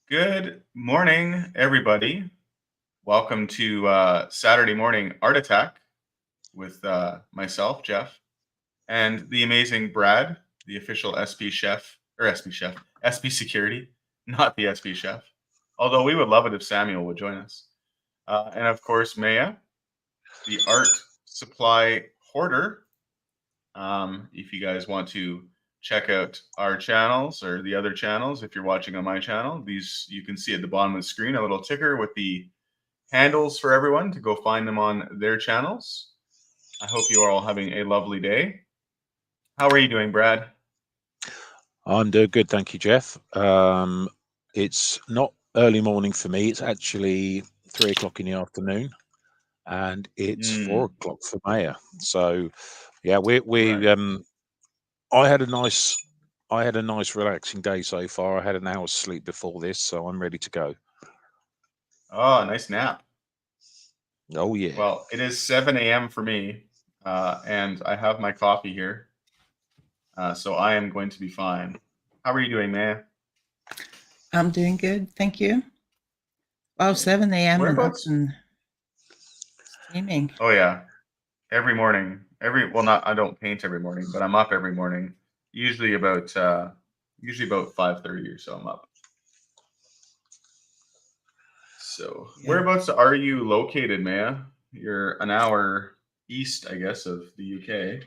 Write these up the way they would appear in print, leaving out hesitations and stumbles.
Good morning, everybody. Welcome to Saturday morning Art Attack with myself, Jeff, and the amazing Brad, the official SP chef, or SP chef, SP security, not the SP chef. Although we would love it if Samuel would join us. And of course, Maya, the art supply hoarder. If you guys want to check out our channels or the other channels, if you're watching on my channel, these you can see at the bottom of the screen a little ticker with the handles for everyone to go find them on their channels. I hope you are all having a lovely day. How are you doing, Brad? I'm doing good, thank you, Jeff. It's not early morning for me. It's actually 3 o'clock in the afternoon, and it's four Mm, o'clock for Maya. So, yeah, we all we right. I had a nice relaxing day so far. I had an hour's sleep before this, so I'm ready to go. Oh, nice nap. Oh yeah, Well, it is 7 a.m. for me, and I have my coffee here, so I am going to be fine. How are you doing, man? I'm doing good, thank you. Wow, Good. 7 a.m. and up Whereabouts? and streaming. Oh yeah, every morning. Not I don't paint every morning, but I'm up every morning. Usually about 5:30 or so I'm up. So Yeah. whereabouts are you located, Maya? You're an hour east, I guess, of the UK.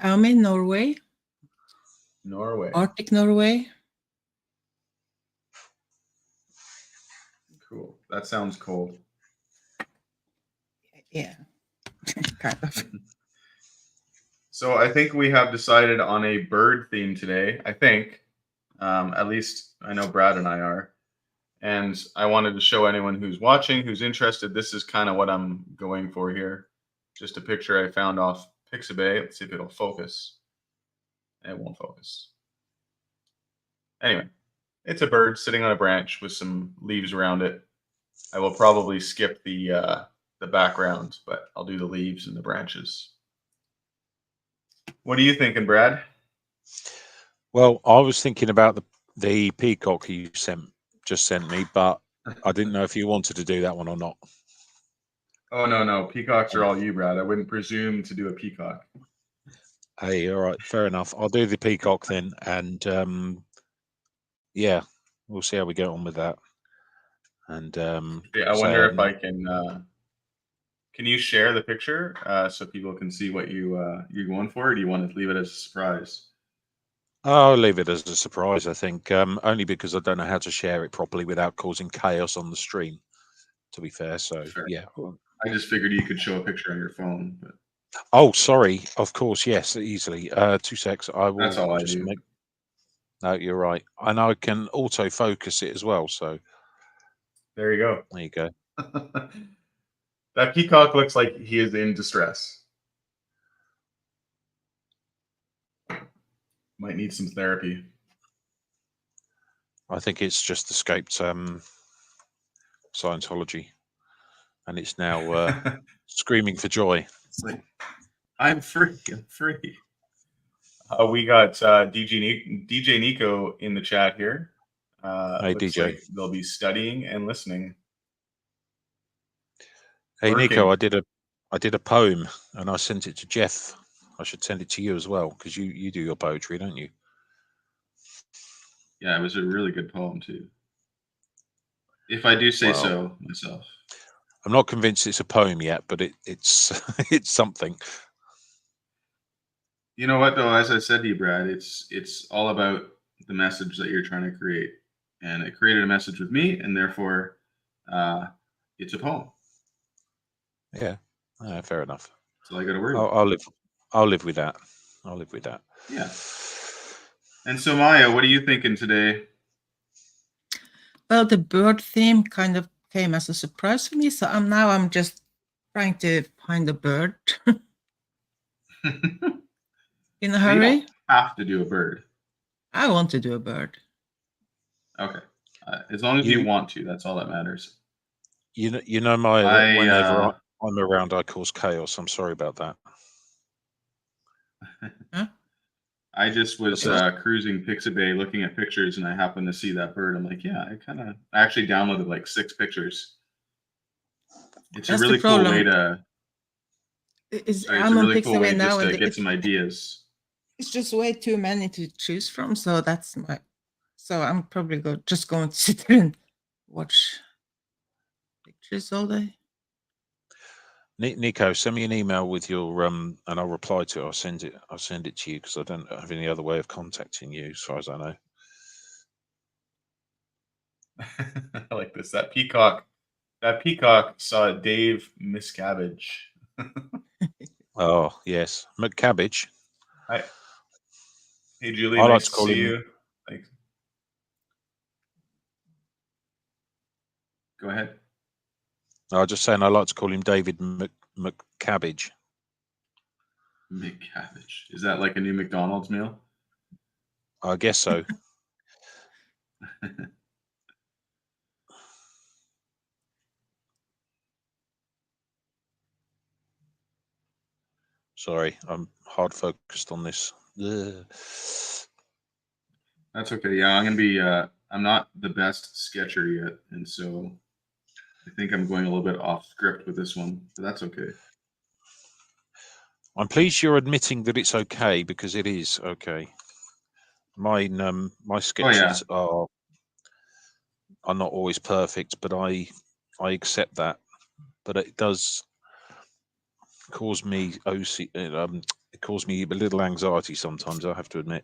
I'm in Norway, Norway. Arctic Norway. Cool. That sounds cold. Yeah, kind of. So I think we have decided on a bird theme today. I think, at least I know Brad and I are. And I wanted to show anyone who's watching, who's interested, this is kind of what I'm going for here. Just a picture I found off Pixabay. Let's see if it'll focus. It won't focus. Anyway, it's a bird sitting on a branch with some leaves around it. I will probably skip the background, but I'll do the leaves and the branches. What are you thinking, Brad? well, I was thinking about the peacock you just sent me, but I didn't know if you wanted to do that one or not. Oh no, no, peacocks are Um, all you, Brad. I wouldn't presume to do a peacock. Hey, all right, fair enough. I'll do the peacock then, and yeah, we'll see how we get on with that. And Yeah, I say wonder I'm if I not. can. Can you share the picture so people can see what you're going for, or do you want to leave it as a surprise? I'll leave it as a surprise. I think only because I don't know how to share it properly without causing chaos on the stream. To be fair, so Fair. yeah. I just figured you could show a picture on your phone, but Oh, sorry. Of course, yes, easily. 2 secs. I that's will all I just do. make. No, you're right, and I can auto focus it as well. So There you there you go. go. That peacock looks like he is in distress. Might need some therapy. I think it's just escaped Scientology, and it's now screaming for joy. It's like I'm free. I'm free. We got DJ Nico in the chat here. Hey, Looks DJ. like they'll be studying and listening, Hey, Nico. working. I did a poem, and I sent it to Jeff. I should send it to you as well because you do your poetry, don't you? Yeah, it was a really good poem too, if I do say Well, so myself. I'm not convinced it's a poem yet, but it's it's something. You know what though? As I said to you, Brad, it's all about the message that you're trying to create, and it created a message with me, and therefore, uh, it's a poem. Yeah, fair enough. That's all I got to worry I'll, about. I'll live. I'll live with that. I'll live with that. Yeah. And so, Maya, what are you thinking today? Well, the bird theme kind of came as a surprise for me, so I'm just trying to find a bird in a You don't hurry. have to do a bird. I want to do a bird. Okay. As long as you You want to, that's all that matters. you know Maya, that I whenever I'm around, I cause chaos. I'm sorry about that. Huh? I just was So- cruising Pixabay looking at pictures, and I happened to see that bird. I'm like, yeah, I actually downloaded like 6 pictures. It's That's a the really cool way problem. to. It's, Sorry, it's a I'm on really cool way Pixabay now, just and to get some ideas. it's just way too many to choose from. So that's my. So I'm probably just going to sit there and watch pictures all day. Nico, send me an email with your and I'll reply to it. I'll send it to you because I don't have any other way of contacting you as far as I know. I like this. That peacock saw Dave Miscavige. Oh yes, McCabbage. Hey Julie, I like nice to to call see him- you. Thanks. Go ahead. I was just saying I like to call him David McCabbage. McCabbage. Is that like a new McDonald's meal? I guess so. Sorry, I'm hard focused on this. Ugh. That's okay. Yeah, I'm gonna be. I'm not the best sketcher yet, and so I think I'm going a little bit off script with this one, but that's okay. I'm pleased you're admitting that it's okay because it is okay. My sketches are not always perfect, but I accept that. But it does cause me it caused me a little anxiety sometimes, I have to admit.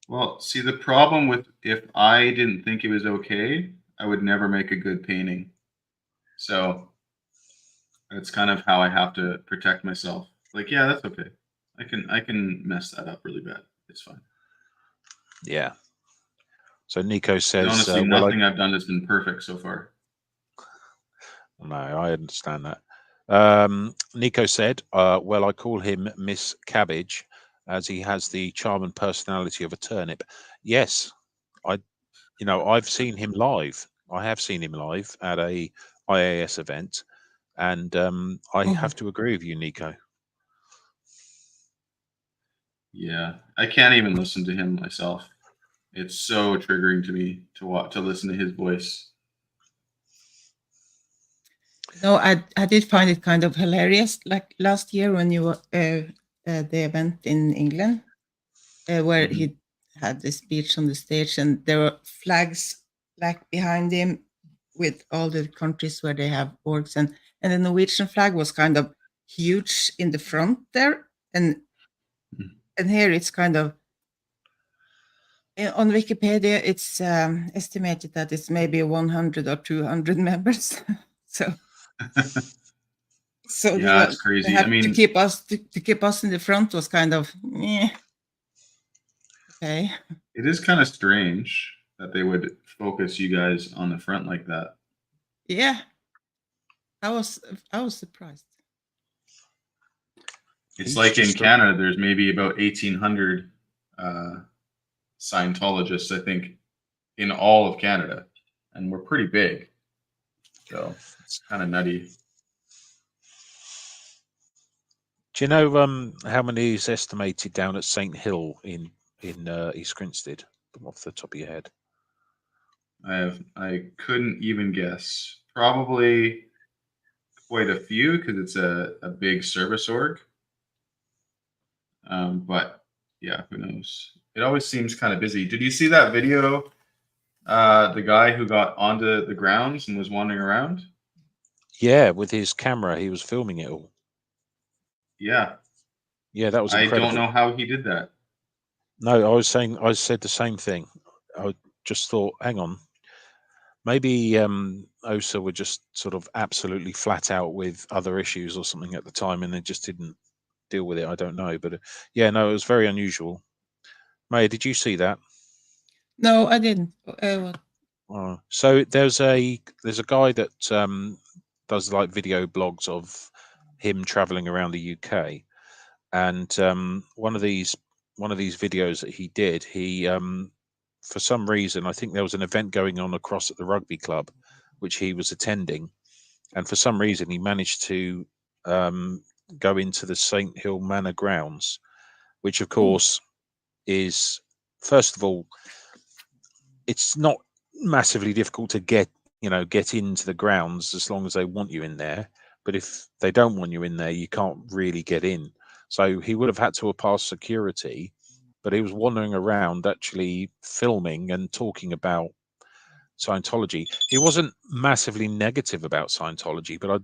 Well, see, the problem with if I didn't think it was okay, I would never make a good painting. So that's kind of how I have to protect myself. Like, yeah, that's okay. I can mess that up really bad. It's fine. Yeah. So Nico And says, honestly, nothing I've done has been perfect so far. no, I understand that. Nico said, well, I call him Miss Cabbage as he has the charm and personality of a turnip. Yes, I've seen him live. I have seen him live at a IAS event, and I have to agree with you, Nico. Yeah, I can't even listen to him myself. It's so triggering to me to listen to his voice. No, I did find it kind of hilarious. Like last year when you were the event in England, where he had the speech on the stage, and there were flags like behind him with all the countries where they have orgs, and the Norwegian flag was kind of huge in the front there, and here it's kind of on Wikipedia. It's estimated that it's maybe 100 or 200 members. So. So yeah, it's crazy. I mean, to keep us in the front was kind of okay. It is kind of strange that they would focus you guys on the front like that. Yeah, I was surprised. It's like in Canada, there's maybe about 1,800 Scientologists, I think, in all of Canada, and we're pretty big, so it's kind of nutty. Do you know how many is estimated down at St. Hill in East Grinstead, off the top of your head? I couldn't even guess. Probably quite a few because it's a big service org. But yeah, who knows? It always seems kind of busy. Did you see that video? The guy who got onto the grounds and was wandering around? Yeah, with his camera, he was filming it all. Yeah. Yeah, that was incredible. I don't know how he did that. No, I said the same thing. I just thought, hang on, maybe OSA were just sort of absolutely flat out with other issues or something at the time, and they just didn't deal with it. I don't know, but yeah, no, it was very unusual. Maya, did you see that? No, I didn't. So there's a guy that does like video blogs of him traveling around the UK, and one of these videos that he did, he for some reason, I think there was an event going on across at the rugby club which he was attending, and for some reason he managed to go into the St. Hill Manor grounds, which of course is, first of all, it's not massively difficult to get into the grounds as long as they want you in there. But if they don't want you in there, you can't really get in. So he would have had to have passed security, but he was wandering around actually filming and talking about Scientology. He wasn't massively negative about Scientology, but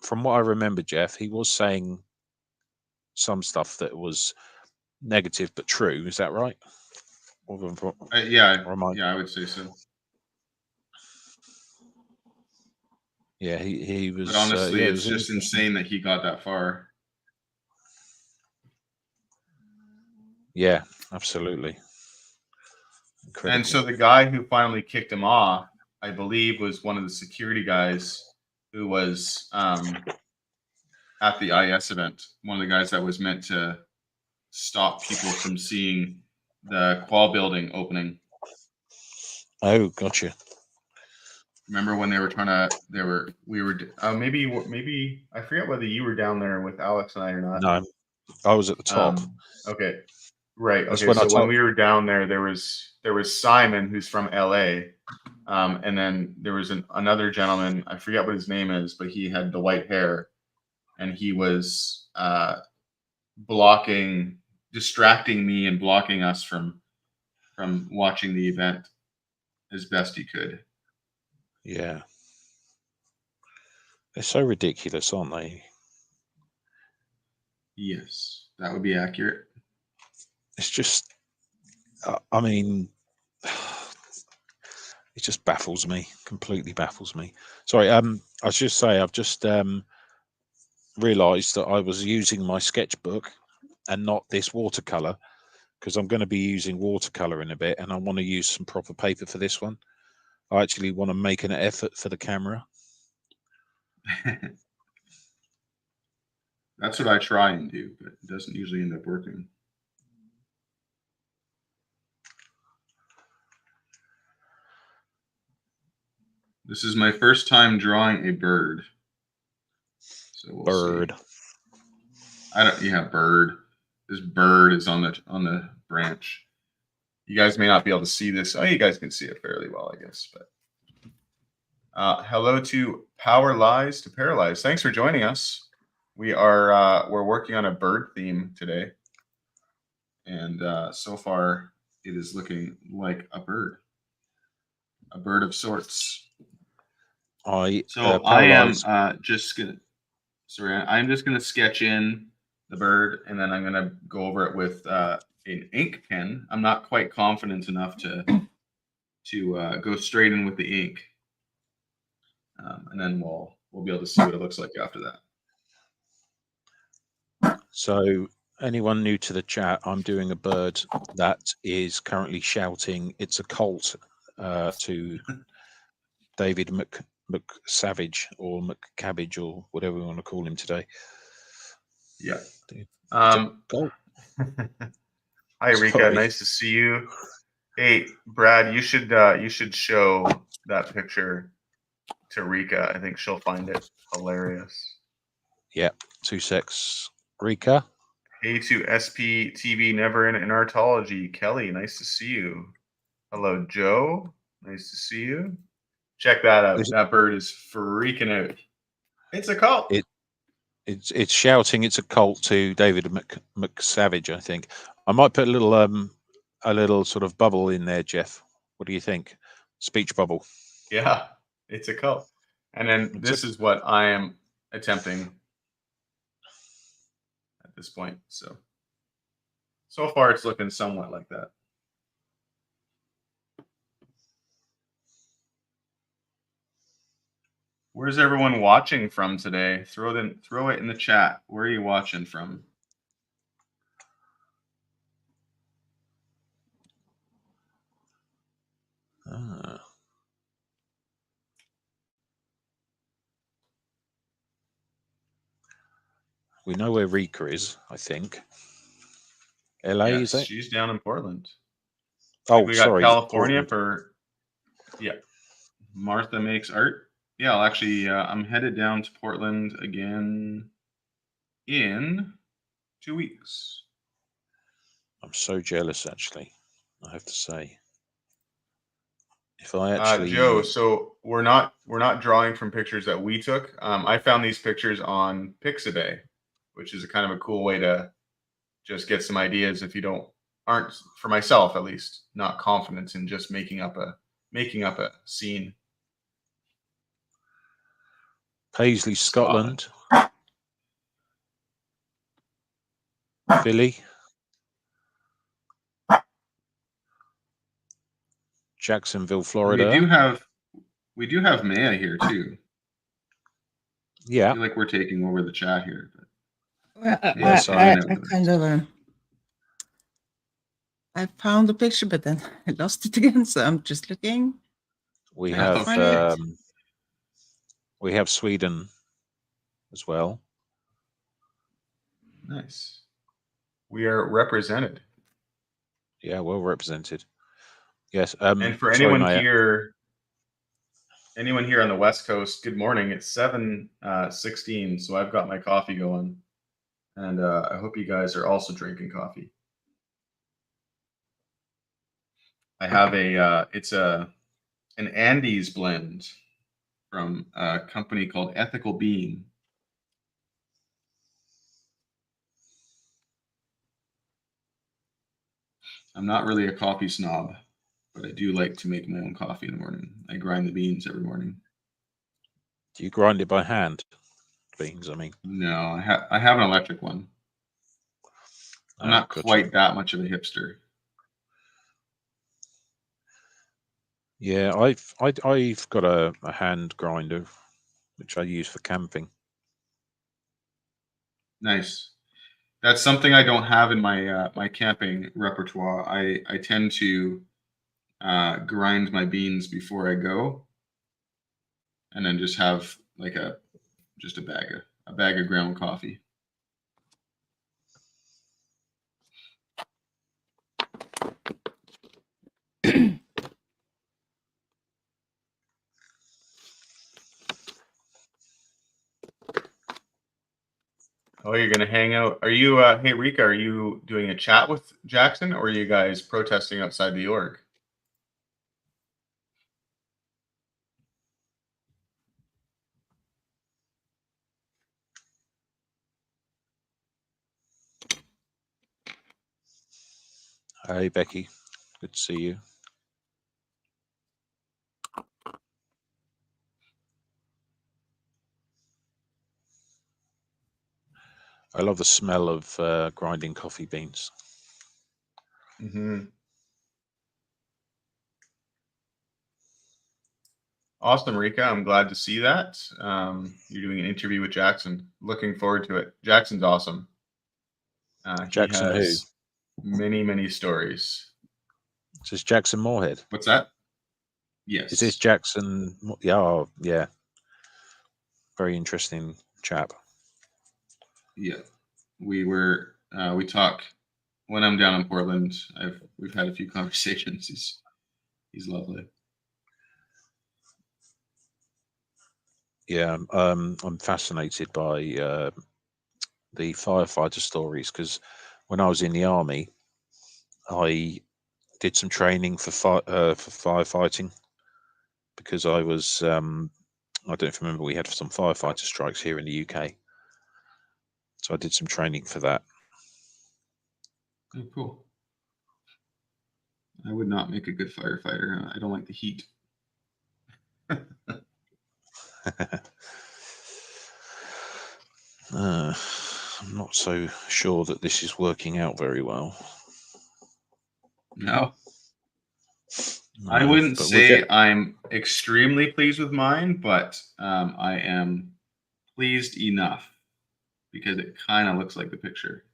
from what I remember, Jeff, he was saying some stuff that was negative but true. Is that right? Yeah, Or am I? yeah, I would say so. Yeah, he was. But honestly, yeah, it it's was just interesting. insane that he got that far. Yeah, absolutely. Incredible. And so the guy who finally kicked him off, I believe, was one of the security guys who was at the IS event. One of the guys that was meant to stop people from seeing the Qual building opening. Oh, gotcha. Remember when they were trying to? Maybe I forget whether you were down there with Alex and I or not. No, I was at the top. Okay, right. That's Okay, when I so when told- we were down there, there was Simon, who's from LA, and then there was another gentleman. I forget what his name is, but he had the white hair, and he was distracting me and blocking us from watching the event as best he could. Yeah. They're so ridiculous, aren't they? Yes, that would be accurate. It's just, I mean, it just baffles me, completely baffles me. Sorry, I was just saying, I've just realised that I was using my sketchbook and not this watercolour, because I'm going to be using watercolour in a bit, and I want to use some proper paper for this one. I actually want to make an effort for the camera. That's what I try and do, but it doesn't usually end up working. This is my first time drawing a bird. So we'll Bird. see. Bird. This bird is on the branch. You guys may not be able to see this. Oh, you guys can see it fairly well, I guess. But hello to Power Lies to Paralyze. Thanks for joining us. We're working on a bird theme today, and so far it is looking like a bird of sorts. I'm just gonna sketch in the bird, and then I'm gonna go over it with an ink pen. I'm not quite confident enough to go straight in with the ink, and then we'll be able to see what it looks like after that. So anyone new to the chat, I'm doing a bird that is currently shouting "It's a cult" to David McSavage or McCabbage or whatever we want to call him today. Yeah. Hi, Rika. Sorry. Nice to see you. Hey, Brad, you should show that picture to Rika. I think she'll find it hilarious. Yeah, 2 secs. Rika. Hey to SP TV Never in Artology. Kelly, nice to see you. Hello, Joe. Nice to see you. Check that out. That bird is freaking out. It's a cult. It's shouting "It's a cult" to David McSavage, I think. I might put a little sort of bubble in there, Jeff. What do you think? Speech bubble. Yeah, it's a cult. And then this is what I am attempting at this point. So far it's looking somewhat like that. Where's everyone watching from today? Throw it in the chat. Where are you watching from? We know where Rika is, I think. LA, yes, is it? She's down in Portland. Oh, we got sorry. California Portland. Martha Makes Art. Yeah, I'll actually, I'm headed down to Portland again in 2 weeks. I'm so jealous, actually, I have to say. If I actually, Joe, so we're not drawing from pictures that we took. I found these pictures on Pixabay, which is a kind of a cool way to just get some ideas if you aren't, for myself at least, not confident in just making up a scene. Paisley, Scotland, Philly, Jacksonville, Florida. We do have Maya here too. Yeah. I feel like we're taking over the chat here. Well, Yes, I kind of I found the picture, but then I lost it again. So I'm just looking. We I have find it. we have Sweden as well. Nice. We are represented. Yeah, well represented. Yes. And for sorry, anyone Maya. here on the West Coast, good morning. It's 7:16, so I've got my coffee going, and I hope you guys are also drinking coffee. I have it's an Andes blend from a company called Ethical Bean. I'm not really a coffee snob, but I do like to make my own coffee in the morning. I grind the beans every morning. Do you grind it by hand? Beans, I mean. No, I have an electric one. I'm not gotcha. quite that much of a hipster. Yeah, I've got a hand grinder which I use for camping. Nice. That's something I don't have in my my camping repertoire. I tend to grind my beans before I go, and then just have like a bag of ground coffee. Oh, you're gonna hang out? Are you? Hey, Rika, are you doing a chat with Jackson, or are you guys protesting outside the org? Hey, Becky, good to see you. I love the smell of grinding coffee beans. Mm-hmm. Awesome, Rika. I'm glad to see that. You're doing an interview with Jackson. Looking forward to it. Jackson's awesome. Jackson he has many stories. Is this Jackson Moorhead? What's that? Yes. Is this Jackson? Yeah, oh, yeah. Very interesting chap. Yeah. We talk when I'm down in Portland. We've had a few conversations. He's lovely. Yeah, I'm fascinated by the firefighter stories because when I was in the army, I did some training for firefighting because I was I don't know if you remember, we had some firefighter strikes here in the UK, so I did some training for that. Oh, cool. I would not make a good firefighter. I don't like the heat. I'm not so sure that this is working out very well. No. I wouldn't say I'm extremely pleased with mine, but I am pleased enough because it kind of looks like the picture.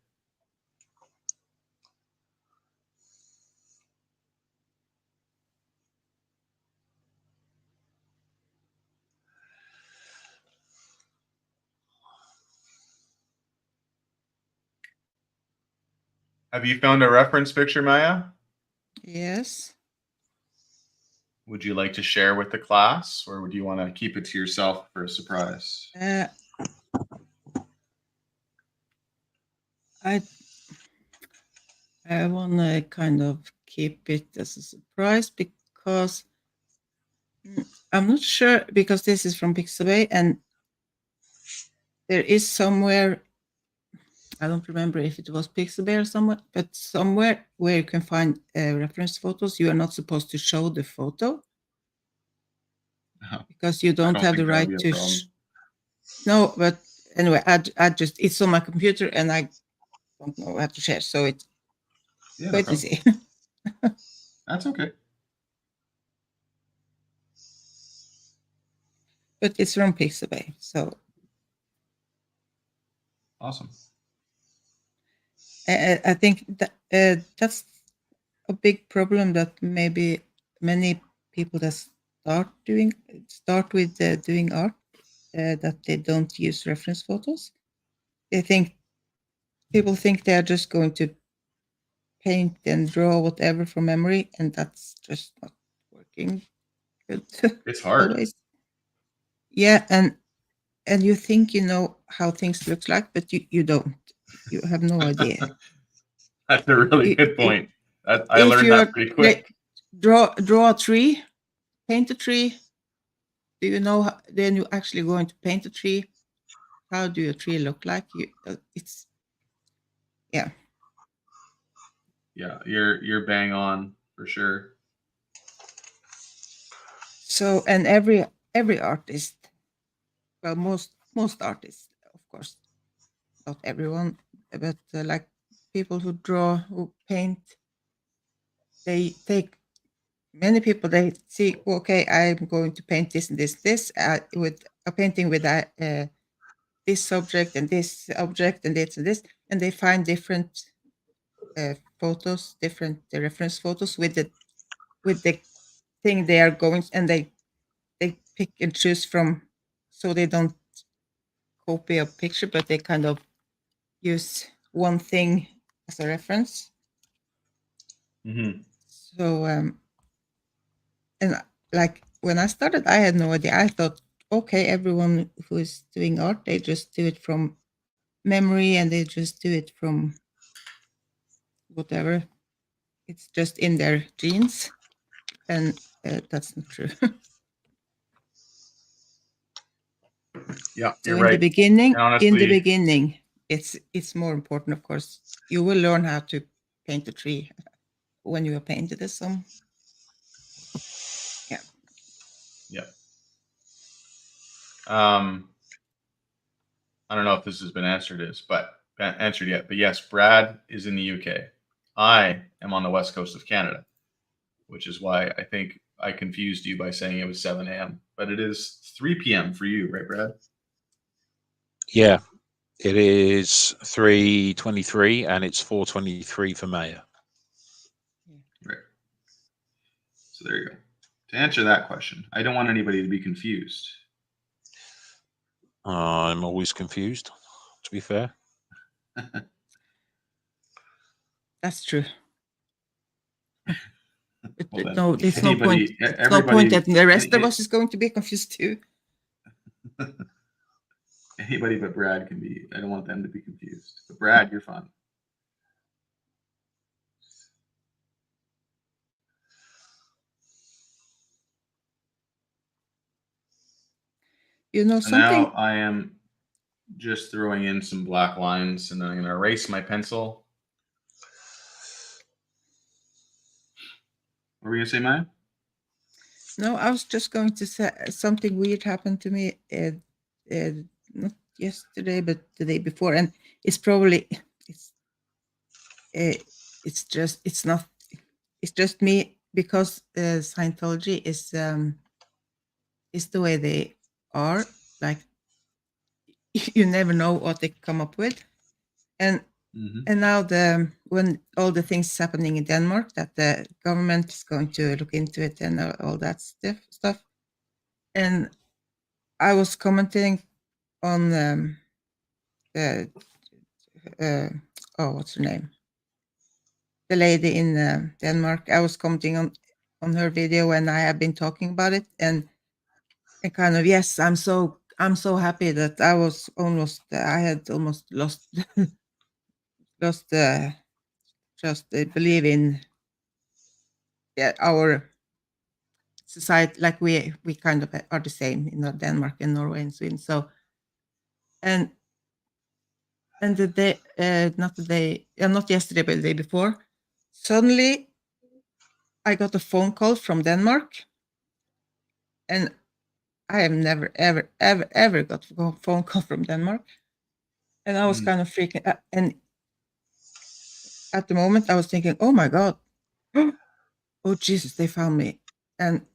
Have you found a reference picture, Maya? Yes. Would you like to share with the class, or would you want to keep it to yourself for a surprise? I I want to kind of keep it as a surprise because I'm not sure, because this is from Pixabay and there is somewhere, I don't remember if it was Pixabay or somewhere, but somewhere where you can find reference photos, you are not supposed to show the photo Oh, because you don't have the think that would right be a to. problem. No, but anyway, I just, it's on my computer and I don't know how to share, so it's Yeah, no quite problem. easy. That's okay. But it's from Pixabay, so Awesome. I think that that's a big problem, that maybe many people that start with doing art, that they don't use reference photos. People think they are just going to paint and draw whatever from memory, and that's just not working good. It's hard. Always. Yeah, and you think you know how things look like, but you don't. You have no idea. That's a really If- good point. I if learned you that are pretty quick. draw a tree, paint a tree. Do you know then you're actually going to paint a tree? How do your tree look like? It's yeah. Yeah, you're bang on for sure. So, and every artist, well, most artists, of course, not everyone, but like people who draw, who paint, they take many people. They see, okay, I'm going to paint this and this with a painting with this subject and this object and this, and they find different photos, different reference photos with the thing they are going, and they pick and choose from, so they don't copy a picture, but they kind of use one thing as a reference. Mm-hmm. So and like when I started, I had no idea. I thought, okay, everyone who is doing art, they just do it from memory and they just do it from whatever. It's just in their genes, and that's not true. Yeah, So you're in right. the beginning, And honestly, it's more important, of course. You will learn how to paint a tree when you are painted as some. Yeah. Yeah. I don't know if this has been answered yet, but yes, Brad is in the UK. I am on the west coast of Canada, which is why I think I confused you by saying it was 7 a.m. But it is 3 p.m. for you, right, Brad? Yeah, it is 3:23 and it's 4:23 for Maya. Right. So there you go. To answer that question, I don't want anybody to be confused. I'm always confused, to be fair. That's true. Well, then, no, there's no point. everybody, No point that the rest of us is going to be confused too. Anybody but Brad can be. I don't want them to be confused. But Brad, you're fine. You know So something? now I am just throwing in some black lines, and then I'm going to erase my pencil. What were we going to say, Maya? No, I was just going to say something weird happened to me not yesterday, but the day before, and it's probably it's just me, because Scientology is the way they are. Like you never know what they come up with, and now when all the things happening in Denmark, that the government is going to look into it and all that stuff, and I was commenting on what's her name? The lady in Denmark. I was commenting on her video, and I have been talking about it, and kind of, yes, I'm so happy that I had almost lost just believe in our society, like we kind of are the same in Denmark and Norway and Sweden. So and the day, not yesterday, but the day before, suddenly I got a phone call from Denmark, and I have never, ever got a phone call from Denmark. And I was kind of freaking out. And at the moment, I was thinking, oh my God, oh Jesus, they found me. And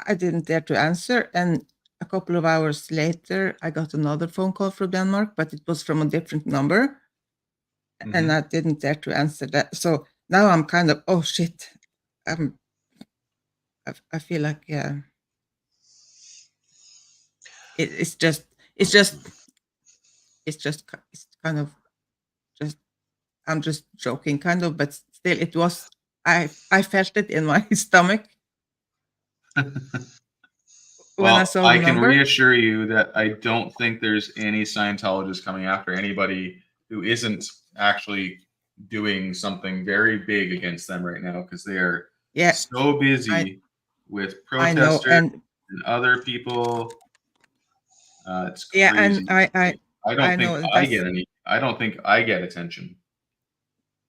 I didn't dare to answer. And a couple of hours later, I got another phone call from Denmark, but it was from a different number. And I didn't dare to answer that. So now I'm kind of, oh shit. I feel like it's kind of just, I'm just joking kind of, but still it was, I felt it in my stomach when I saw the I can number. reassure you that I don't think there's any Scientologists coming after anybody who isn't actually doing something very big against them right now, because they are so busy with protesters and other people. It's crazy. Yeah, and I don't think know I get any. I don't think I get attention.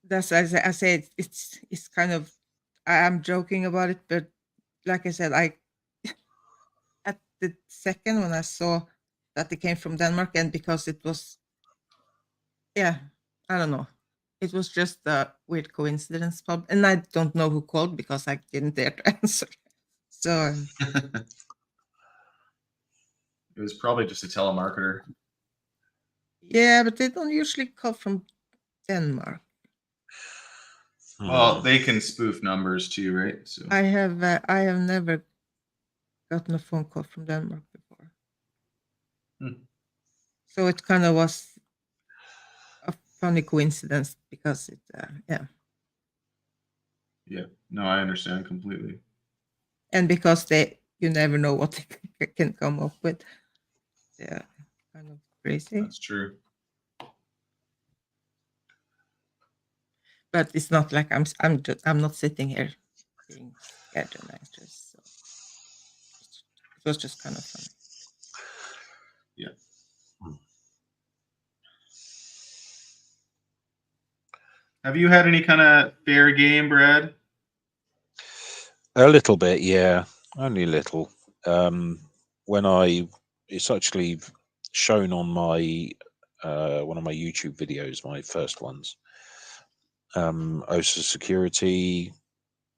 That's, as I said, it's kind of, I'm joking about it, but like I said, at the second when I saw that it came from Denmark, and because it was, I don't know, it was just a weird coincidence, and I don't know who called because I didn't dare to answer. So it was probably just a telemarketer. Yeah, but they don't usually call from Denmark. Well, they can spoof numbers too, right? So I have never gotten a phone call from Denmark before. So it kind of was a funny coincidence because it, Yeah, no, I understand completely. And because you never know what they can come up with. Yeah, kind of crazy. That's true. But it's not like I'm not sitting here being scared and anxious. So it was just kind of funny. Yeah. Have you had any kind of fair game, Brad? A little bit, yeah, only a little. When it's actually shown on my one of my YouTube videos, my first ones. OSA Security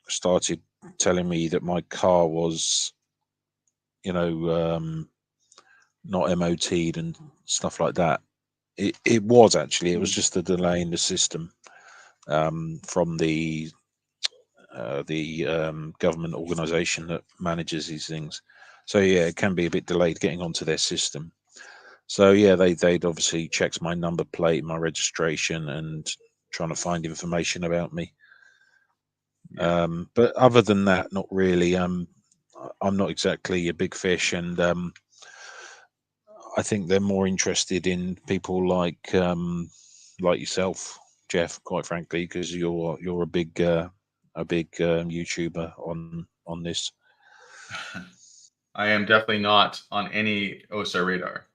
started telling me that my car was, not MOT'd and stuff like that. It was actually. It was just a delay in the system from the government organization that manages these things. So yeah, it can be a bit delayed getting onto their system. So yeah, they'd obviously checked my number plate, my registration, and trying to find information about me. Yeah. But other than that, not really. I'm not exactly a big fish, and I think they're more interested in people like yourself, Jeff. Quite frankly, because you're a big YouTuber on this. I am definitely not on any OSA radar.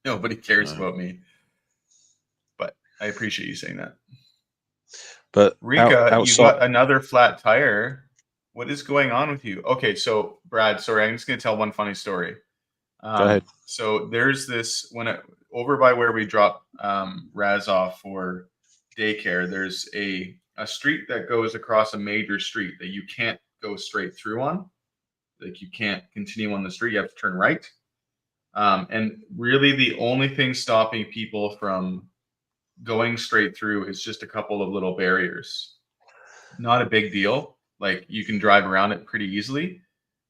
Nobody cares about me. But I appreciate you saying that. But Rika, you got another flat tire. What is going on with you? Okay, so Brad, sorry, I'm just going to tell one funny story. Go ahead. So there's this, over by where we drop Raz off for daycare, there's a street that goes across a major street that you can't go straight through on. Like, you can't continue on the street, you have to turn right. And really the only thing stopping people from going straight through is just a couple of little barriers. Not a big deal. Like, you can drive around it pretty easily,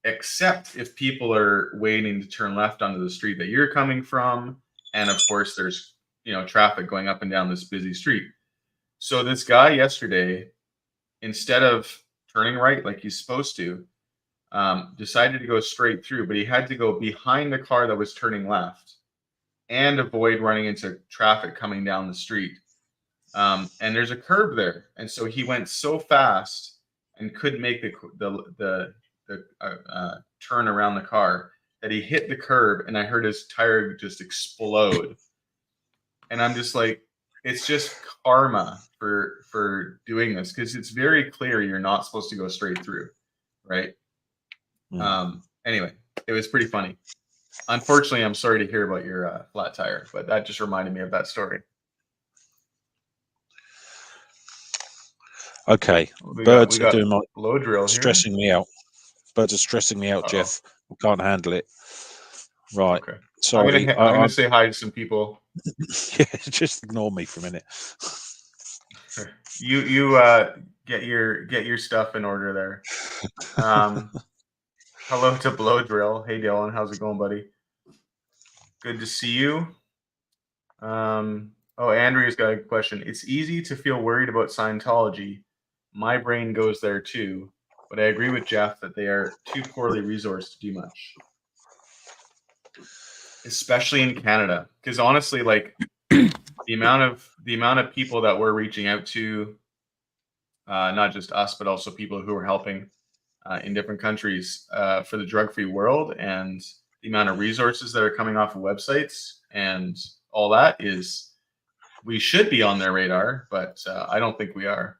except if people are waiting to turn left onto the street that you're coming from. And of course there's, traffic going up and down this busy street. So this guy yesterday, instead of turning right like he's supposed to, decided to go straight through, but he had to go behind the car that was turning left and avoid running into traffic coming down the street. and there's a curb there, and so he went so fast and couldn't make the turn around the car that he hit the curb, and I heard his tire just explode. And I'm just like, it's just karma for doing this, because it's very clear you're not supposed to go straight through, right? Anyway, it was pretty funny. Unfortunately, I'm sorry to hear about your flat tire, but that just reminded me of that story. Okay, We birds got are doing my blow drill here. stressing me out. Birds are stressing me out, Uh-oh. Jeff. I can't handle it. Right. Okay. Sorry. I'm gonna say hi to some people. Yeah, just ignore me for a minute. You get your stuff in order there. Hello to Blow Drill. Hey Dylan, how's it going, buddy? Good to see you. Oh, Andrea's got a question. It's easy to feel worried about Scientology. My brain goes there too, but I agree with Jeff that they are too poorly resourced to do much, especially in Canada. Because honestly, like the amount of people that we're reaching out to, not just us, but also people who are helping in different countries for the drug-free world, and the amount of resources that are coming off of websites and all that is, we should be on their radar, but I don't think we are.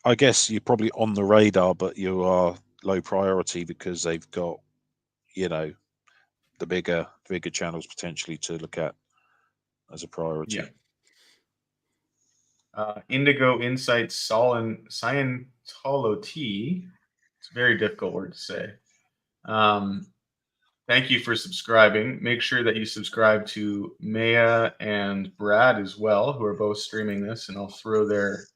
I guess you're probably on the radar, but you are low priority because they've got, the bigger channels potentially to look at as a priority. Yeah. Indigo Insights Scientology. It's a very difficult word to say. Thank you for subscribing. Make sure that you subscribe to Maya and Brad as well, who are both streaming this, and I'll throw their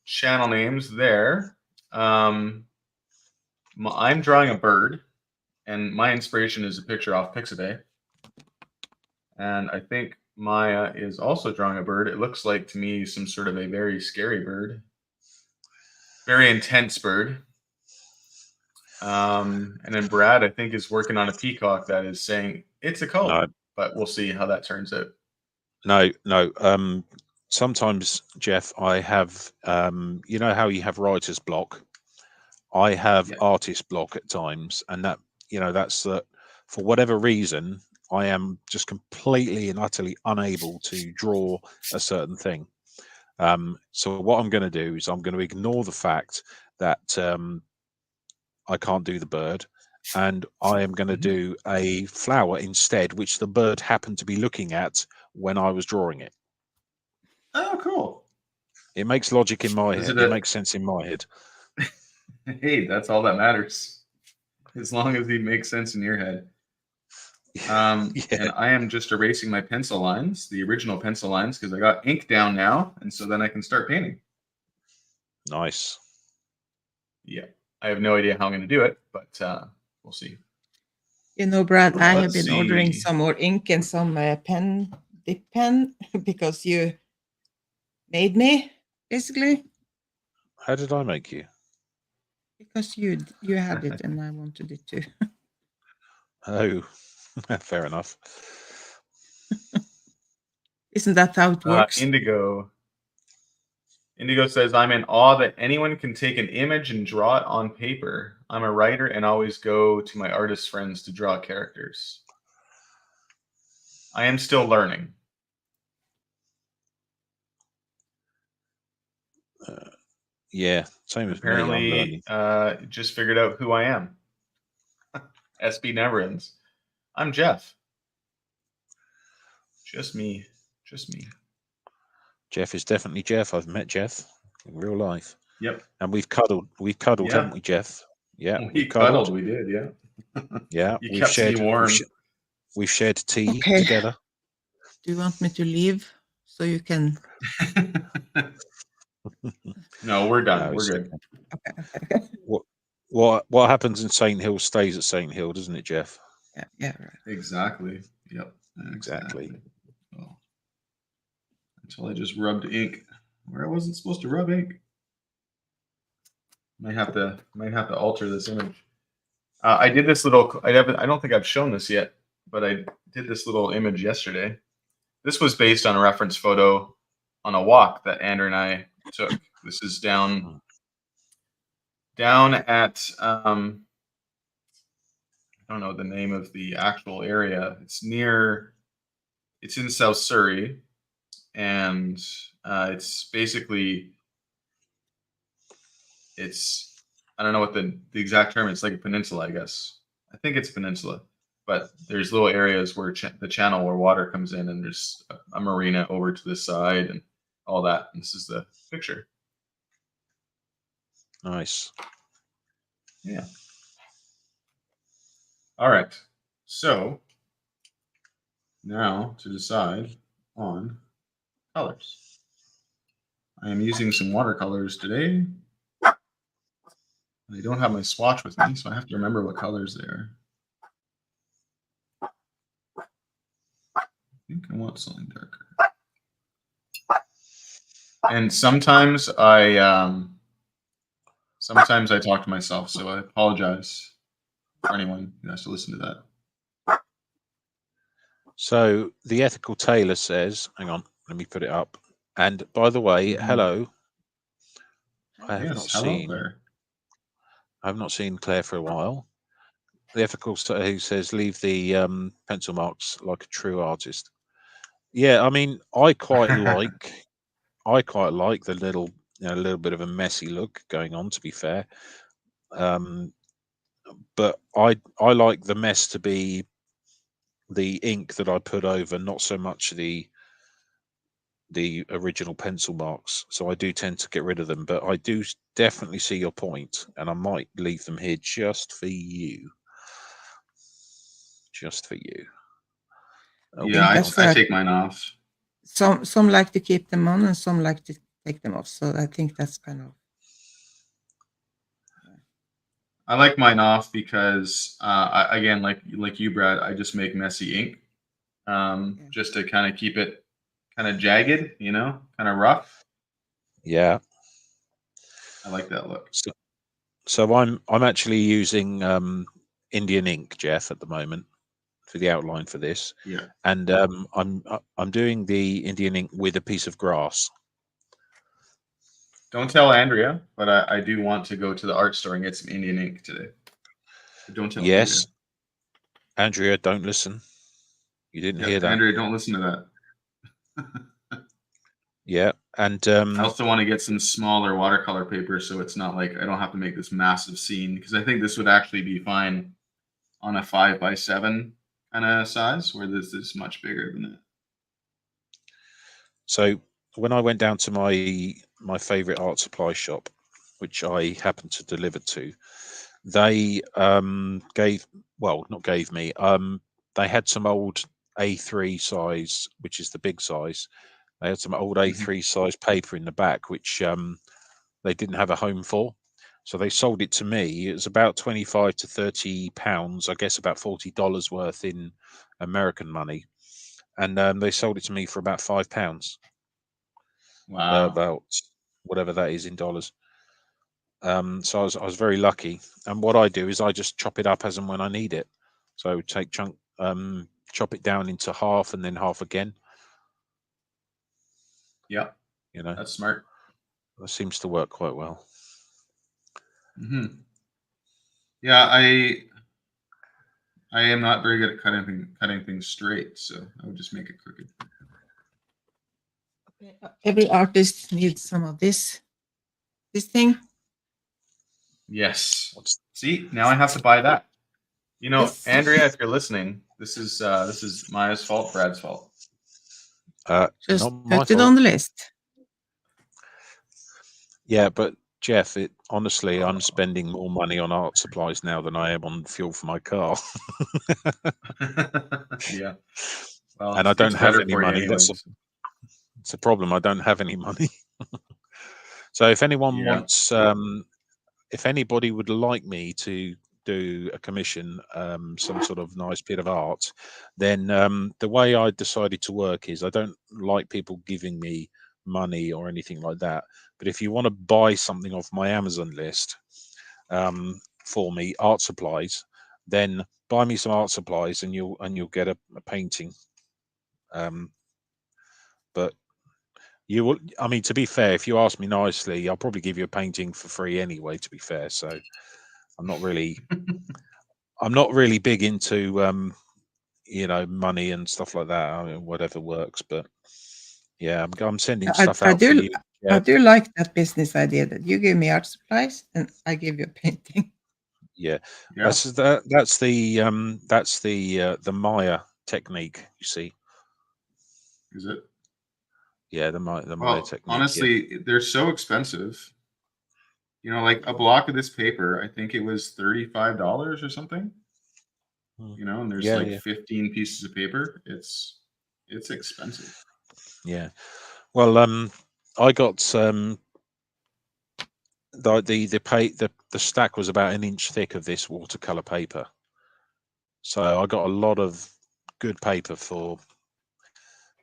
channel names there. I'm drawing a bird, and my inspiration is a picture off Pixabay. And I think Maya is also drawing a bird. It looks like to me some sort of a very scary bird, very intense bird. And then Brad, I think, is working on a peacock that is saying it's a cult, but we'll see how that turns out. No. Sometimes, Jeff, I have, you know how you have writer's block? I have artist block at times, and that, that's that for whatever reason, I am just completely and utterly unable to draw a certain thing. So what I'm going to do is I'm going to ignore the fact that I can't do the bird, and I am going to do a flower instead, which the bird happened to be looking at when I was drawing it. Oh, cool. It makes logic in my head. It makes sense in my head. Hey, that's all that matters. As long as it makes sense in your head. And I am just erasing my pencil lines, the original pencil lines, because I got ink down now, and so then I can start painting. Nice. Yeah. I have no idea how I'm going to do it, but we'll see. Brad, I have been ordering some more ink and some dip pen because you made me, basically. How did I make you? Because you had it and I wanted it too. Oh, fair enough. Isn't that how it works? Indigo says, I'm in awe that anyone can take an image and draw it on paper. I'm a writer and always go to my artist friends to draw characters. I am still learning. Yeah, same as me. Apparently, just figured out who I am. SB never ends. I'm Jeff. Just me. Jeff is definitely Jeff. I've met Jeff in real life. Yep. And we've cuddled, haven't we, Jeff? Yeah. We cuddled. We did, yeah. Yeah. We've shared warm. We've shared tea together. Do you want me to leave so you can? No, we're done. We're good. Okay. What happens in St. Hill stays at St. Hill, doesn't it, Jeff? Yeah, right. Exactly. Yep. Exactly. Well, until I just rubbed ink where I wasn't supposed to rub ink. Might have to alter this image. I did this little. I don't think I've shown this yet. but I did this little image yesterday. This was based on a reference photo on a walk that Andrew and I took. This is down at I don't know the name of the actual area. It's in South Surrey, and it's basically I don't know what the exact term. It's like a peninsula, I guess. I think it's peninsula, but there's little areas where the channel where water comes in, and there's a marina over to the side and all that. And this is the picture. Nice. Yeah. All right. So now to decide on colors. I am using some watercolors today. I don't have my swatch with me, so I have to remember what colors they are. I think I want something darker. And sometimes I talk to myself, so I apologize for anyone who has to listen to that. So the ethical tailor says, hang on, let me put it up. And by the way, hello. I have not seen Claire. I have not seen Claire for a while. The ethical who says leave the pencil marks like a true artist. Yeah, I mean, I quite like the little little bit of a messy look going on, to be fair. But I like the mess to be the ink that I put over, not so much the original pencil marks. So I do tend to get rid of them, but I do definitely see your point, and I might leave them here just for you. Just for you. Yeah, I take mine off. Some like to keep them on, and some like to take them off. So I think that's kind of. I like mine off because, again, like you, Brad, I just make messy ink, just to kind of keep it kind of jagged, kind of rough. Yeah, I like that look. So I'm actually using Indian ink, Jeff, at the moment for the outline for this. Yeah. And I'm doing the Indian ink with a piece of grass. Don't tell Andrea, but I do want to go to the art store and get some Indian ink today. But don't tell Yes. Andrea, don't listen. You didn't hear that. Andrea, don't listen to that. Yeah. And I also want to get some smaller watercolor paper, so it's not like I don't have to make this massive scene, because I think this would actually be fine on a 5x7 kind of size, where this is much bigger than that. So when I went down to my favorite art supply shop, which I happened to deliver to, they they had some old A3 size, which is the big size. They had some old A3 size paper in the back, which they didn't have a home for. So they sold it to me. It was about 25 to 30 pounds, I guess about $40 worth in American money. And they sold it to me for about £5. Wow. About whatever that is in dollars. So I was very lucky. And what I do is I just chop it up as and when I need it. So take chop it down into half and then half again. Yeah. That's smart. That seems to work quite well. Yeah, I am not very good at cutting things straight, so I would just make it crooked. Every artist needs some of this thing. Yes. See, now I have to buy that. Yes. Andrea, if you're listening, this is Maya's fault, Brad's fault. Just put it on the list. Yeah, but Jeff, honestly, I'm spending more money on art supplies now than I am on fuel for my car. Yeah. Well, and I don't have any money. It's a problem. I don't have any money. So if anyone wants, if anybody would like me to do a commission, some sort of nice bit of art, then the way I decided to work is I don't like people giving me money or anything like that. But if you want to buy something off my Amazon list for me, art supplies, then buy me some art supplies, and you'll get a painting. But you will. I mean, to be fair, if you ask me nicely, I'll probably give you a painting for free anyway. To be fair, so I'm not really big into money and stuff like that. I mean, whatever works, but yeah, I'm sending stuff I out for do you. I Yeah, do like that business idea that you give me art supplies and I give you a painting. yeah. Yeah. That's the Maya technique. You see, Is it? yeah, the Maya Well, technique. Yeah. honestly, they're so expensive. You know, like a block of this paper, I think it was $35 or something. Mm. You know, and there's Yeah, like yeah. 15 pieces of paper. It's expensive. Yeah. Well, I got the stack was about an inch thick of this watercolor paper, so I got a lot of good paper for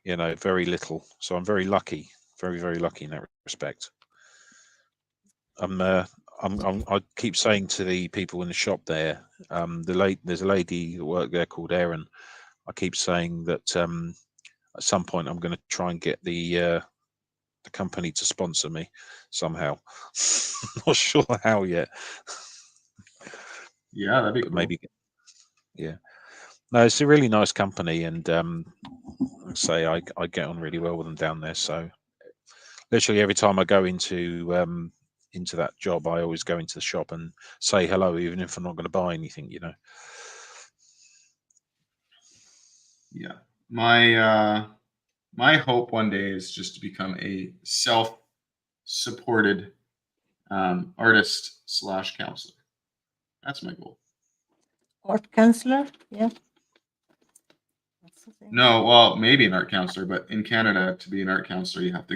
very little. So I'm very lucky, very very lucky in that respect. I keep saying to the people in the shop there, there's a lady that worked there called Erin. I keep saying that at some point I'm going to try and get the company to sponsor me somehow. Not sure how yet. Yeah, that'd be But cool. maybe, yeah. No, it's a really nice company, and like I say I get on really well with them down there. So literally every time I go into that job, I always go into the shop and say hello, even if I'm not going to buy anything. Yeah. My hope one day is just to become a self-supported artist / counselor. That's my goal. Art counselor, yeah. That's the thing. No, well, maybe an art counselor, but in Canada, to be an art counselor, you have to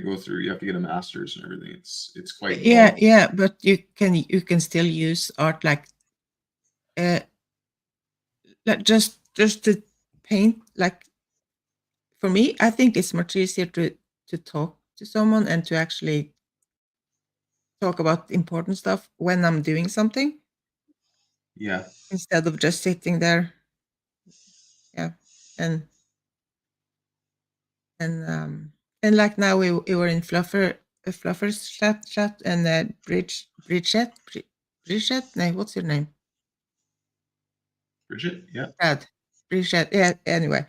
get a master's and everything. It's quite involved. Yeah, but you can still use art like just to paint. Like for me, I think it's much easier to talk to someone and to actually talk about important stuff when I'm doing something Yeah. instead of just sitting there. Yeah, and like now we were in Fluffer's chat and Bridget. No, what's your name? Bridget, yeah. Bridget. Yeah. Anyway,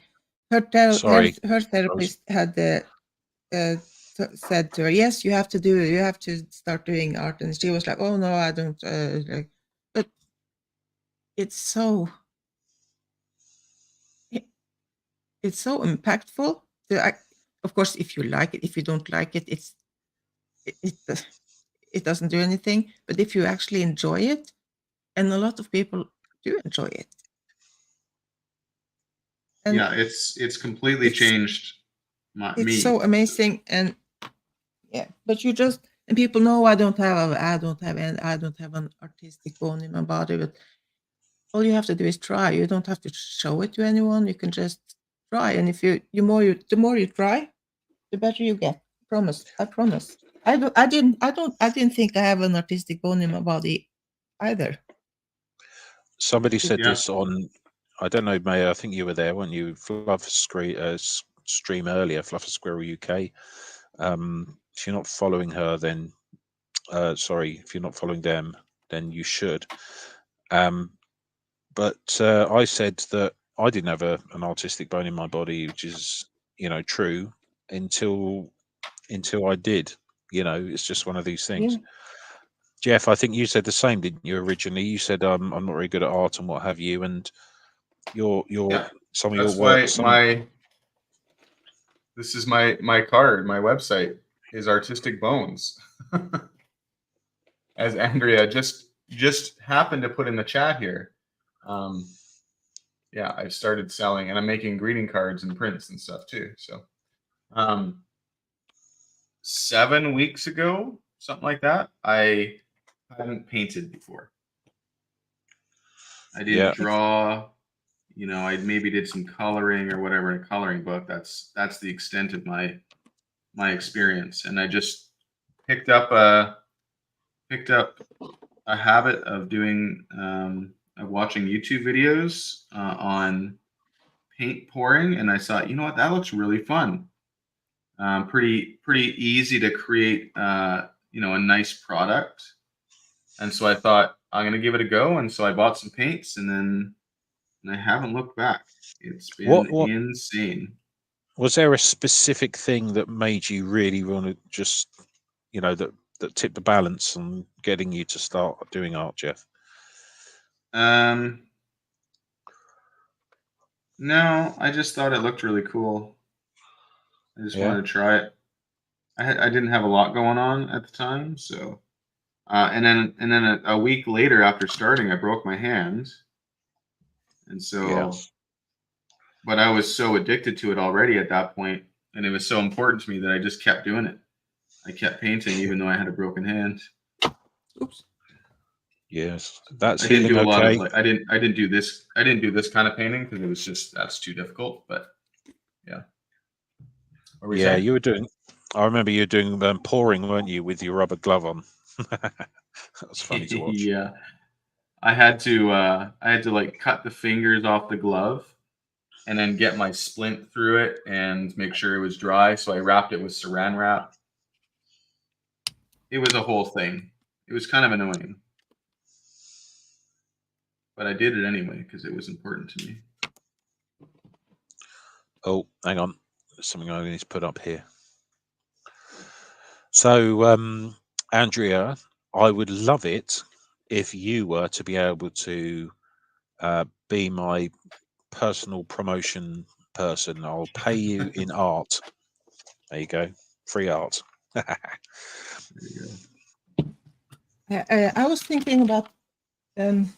her Sorry. therapist had said to her, "Yes, you have to start doing art," and she was like, "Oh no, I don't." But it's so impactful. Of course, if you like it, if you don't like it, it doesn't do anything. But if you actually enjoy it, and a lot of people do enjoy it, and Yeah, it's completely it's changed it's me. so amazing. And yeah, but you just, and people know I don't have an artistic bone in my body, but all you have to do is try. You don't have to show it to anyone. You can just try, and if the more you try, the better you get. I promise. I didn't think I have an artistic bone in my body either. Somebody said Yeah. this on, I don't know, May, I think you were there, weren't you? Fluff stream earlier, Fluffer Squirrel UK. If you're not following her, then sorry, if you're not following them, then you should. But I said that I didn't have an artistic bone in my body, which is true until I did. It's just one of these things. Yeah. Jeff, I think you said the same, didn't you? Originally, you said I'm not very good at art and what have you, and your Yeah. some of That's your work. why this is my card. My website is Artistic Bones. As Andrea just happened to put in the chat here. Yeah, I've started selling, and I'm making greeting cards and prints and stuff too. So 7 weeks ago, something like that, I hadn't painted before. I didn't draw. I maybe did some coloring or whatever in a coloring book. That's the extent of my experience, and I just picked up a habit of doing of watching YouTube videos on paint pouring, and I thought, you know what, that looks really fun. Pretty easy to create, you know, a nice product. And so I thought I'm gonna give it a go, and so I bought some paints, and I haven't looked back. It's been What insane. was there a specific thing that made you really want to just, you know, that tipped the balance on getting you to start doing art, Jeff? No, I just thought it looked really cool. I just Yeah. wanted to try it. I didn't have a lot going on at the time, so and then a week later after starting, I broke my hand, and so Yeah. but I was so addicted to it already at that point, and it was so important to me that I just kept doing it. I kept painting even though I had a broken hand. Oops. Yes, that's I didn't healing. do a lot Okay. of like I didn't do this kind of painting because it was just that's too difficult. But yeah, what were we Yeah, saying? you were doing. I remember you were doing pouring, weren't you, with your rubber glove on? That was funny to watch. Yeah, I had to like cut the fingers off the glove and then get my splint through it and make sure it was dry. So I wrapped it with saran wrap. It was a whole thing. It was kind of annoying, but I did it anyway because it was important to me. Oh, hang on. There's something I need to put up here. So, Andrea, I would love it if you were to be able to be my personal promotion person. I'll pay you in art. There you go. Free art. There you go. I was thinking about if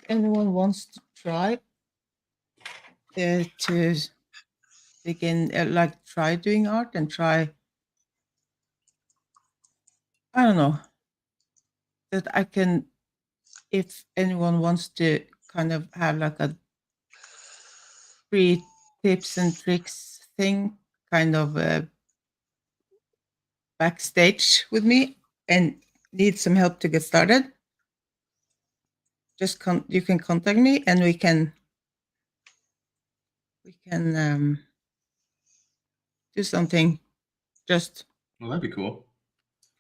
anyone wants to try to begin, like try doing art and try, I don't know, that I can, if anyone wants to kind of have like a free tips and tricks thing, kind of backstage with me and need some help to get started, just you can contact me and we can do something just Well, that'd be cool.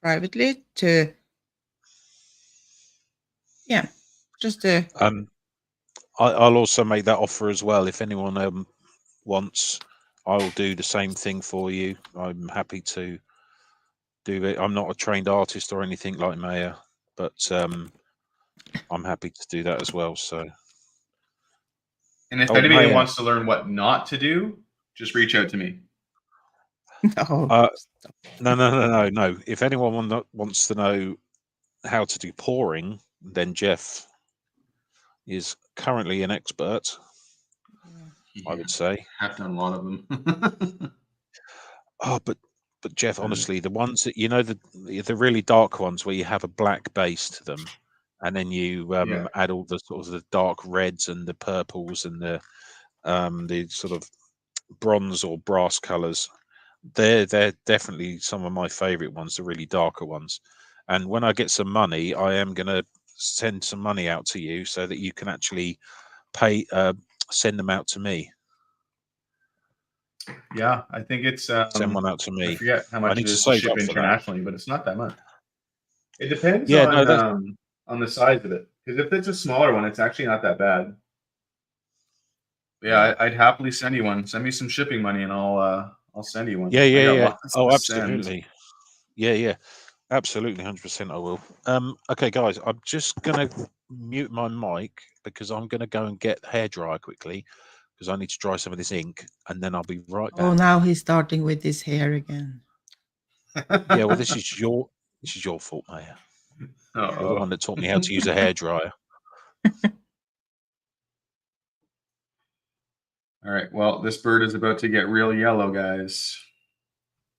privately to, yeah, just to. I'll also make that offer as well. If anyone wants, I'll do the same thing for you. I'm happy to do it. I'm not a trained artist or anything like Maya, but I'm happy to do that as well. So, And if oh, anybody Maya, wants to learn what not to do, just reach out to me. No. No. If anyone wants to know how to do pouring, then Jeff is currently an expert. Yeah, I would say. I've done a lot of them. Oh, but Jeff, honestly, the ones that you know, the really dark ones where you have a black base to them, and then you Yeah. add all the sort of the dark reds and the purples and the sort of bronze or brass colors. They're definitely some of my favorite ones, the really darker ones. And when I get some money, I am going to send some money out to you so that you can actually send them out to me. Yeah, I think it's Send one out to I me. forget how I much need it to is to save ship up for that. internationally, but it's not that much. It depends Yeah, no, that's on the size of it. Because if it's a smaller one, it's actually not that bad. But yeah, I'd happily send you one. Send me some shipping money, and I'll send you one. I got yeah. lots Oh, to send. absolutely. Yeah. Absolutely, 100%. I will. Okay, guys, I'm just gonna mute my mic because I'm gonna go and get hairdryer quickly because I need to dry some of this ink, and then I'll be right back. Oh, now he's starting with his hair again. Yeah, well, this is your fault, Maya. You're the Uh-oh. one that taught me how to use a hairdryer. All right. Well, this bird is about to get real yellow, guys.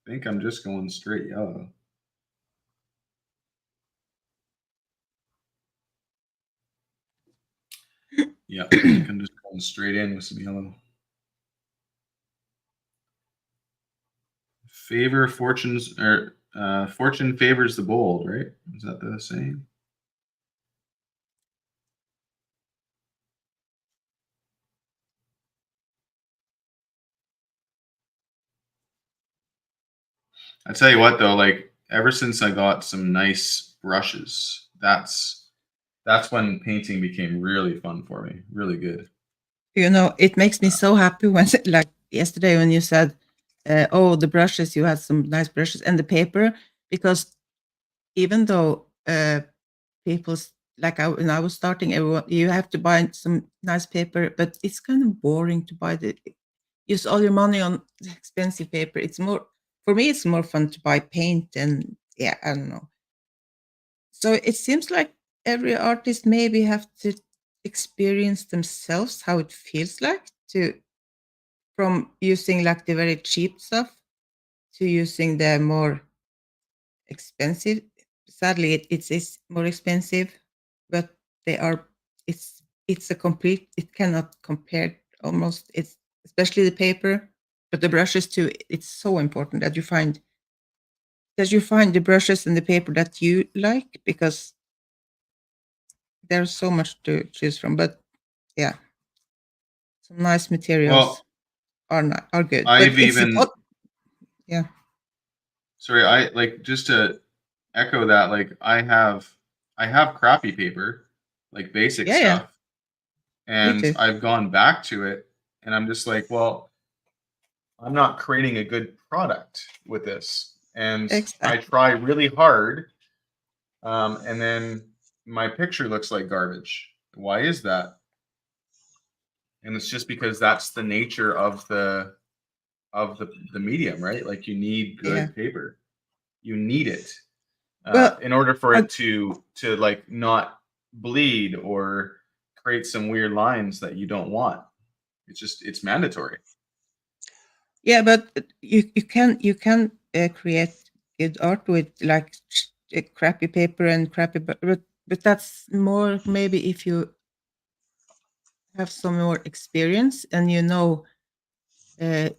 I think I'm just going straight yellow. Yeah, I think I'm just going straight in with some yellow. Favor fortunes or Fortune favors the bold, right? Is that the saying? I tell you what, though, like ever since I got some nice brushes, that's when painting became really fun for me. Really good. You know, it makes me so happy when, like yesterday, when you said, "Oh, the brushes, you had some nice brushes," and the paper, because even though people's like when I was starting, everyone you have to buy some nice paper, but it's kind of boring to buy use all your money on the expensive paper. It's more for me. It's more fun to buy paint and yeah, I don't know. So it seems like every artist maybe have to experience themselves how it feels like to from using like the very cheap stuff to using the more expensive. Sadly, it's more expensive, but they are. It's a complete. It cannot compare almost. It's especially the paper, but the brushes too. It's so important that you find the brushes and the paper that you like because there's so much to choose from. But yeah, some nice materials are good. But I've it's even yeah. sorry, I like just to echo that. Like I have crappy paper, like basic Yeah, yeah. stuff, Me and too. I've gone back to it, and I'm just like, well, I'm not creating a good product with this, and I Exactly. try really hard, and then my picture looks like garbage. Why is that? And it's just because that's the nature of the medium, right? Like you need Yeah. good paper. You need it Well, in order for I, it to like not bleed or create some weird lines that you don't want. It's mandatory. yeah, but you can create good art with like crappy paper and crappy, but that's more maybe if you have some more experience and uh,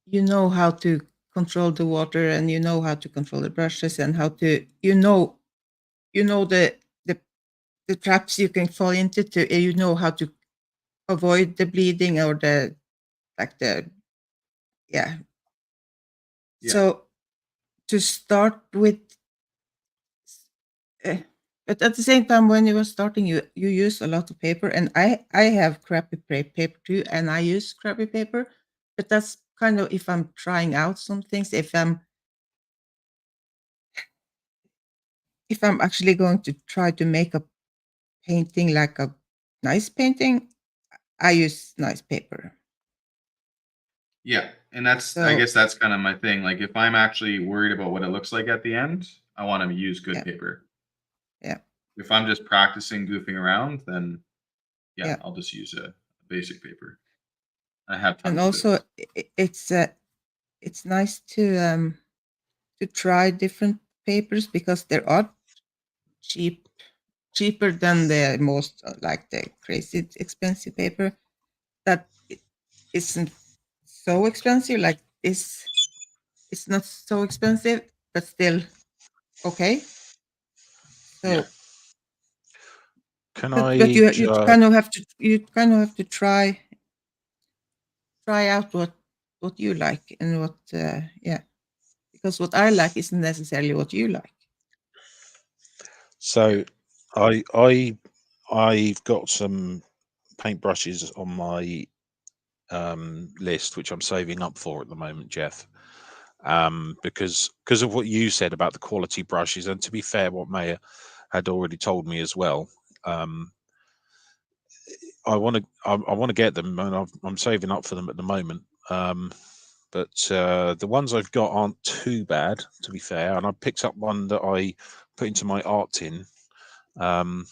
you know how to control the water and you know how to control the brushes and how to you know the traps you can fall into to you know how to avoid the bleeding or the like the yeah. Yeah. So to start with, uh, but at the same time, when you were starting, you use a lot of paper, and I have crappy paper too, and I use crappy paper, but that's kind of if I'm trying out some things, if I'm actually going to try to make a painting like a nice painting, I use nice paper. Yeah, and that's I So guess that's kind of my thing. Like if I'm actually worried about what it looks like at the end, I want to use good yeah, paper. yeah, If I'm just practicing goofing around, then yeah, yeah. I'll just use a basic paper. I have And tons of it. also it's nice to try different papers because there are cheap cheaper than the most like the crazy expensive paper that isn't so expensive like this. It's not so expensive but still okay. Yeah. So Can but I? you kind of have to try out what you like and what yeah, because what I like isn't necessarily what you like. So, I've got some paintbrushes on my list, which I'm saving up for at the moment, Jeff. Because of what you said about the quality brushes, and to be fair, what Maya had already told me as well. Um, I want to get them, and I'm saving up for them at the moment. But the ones I've got aren't too bad, to be fair. And I picked up one that I put into my art tin. Hang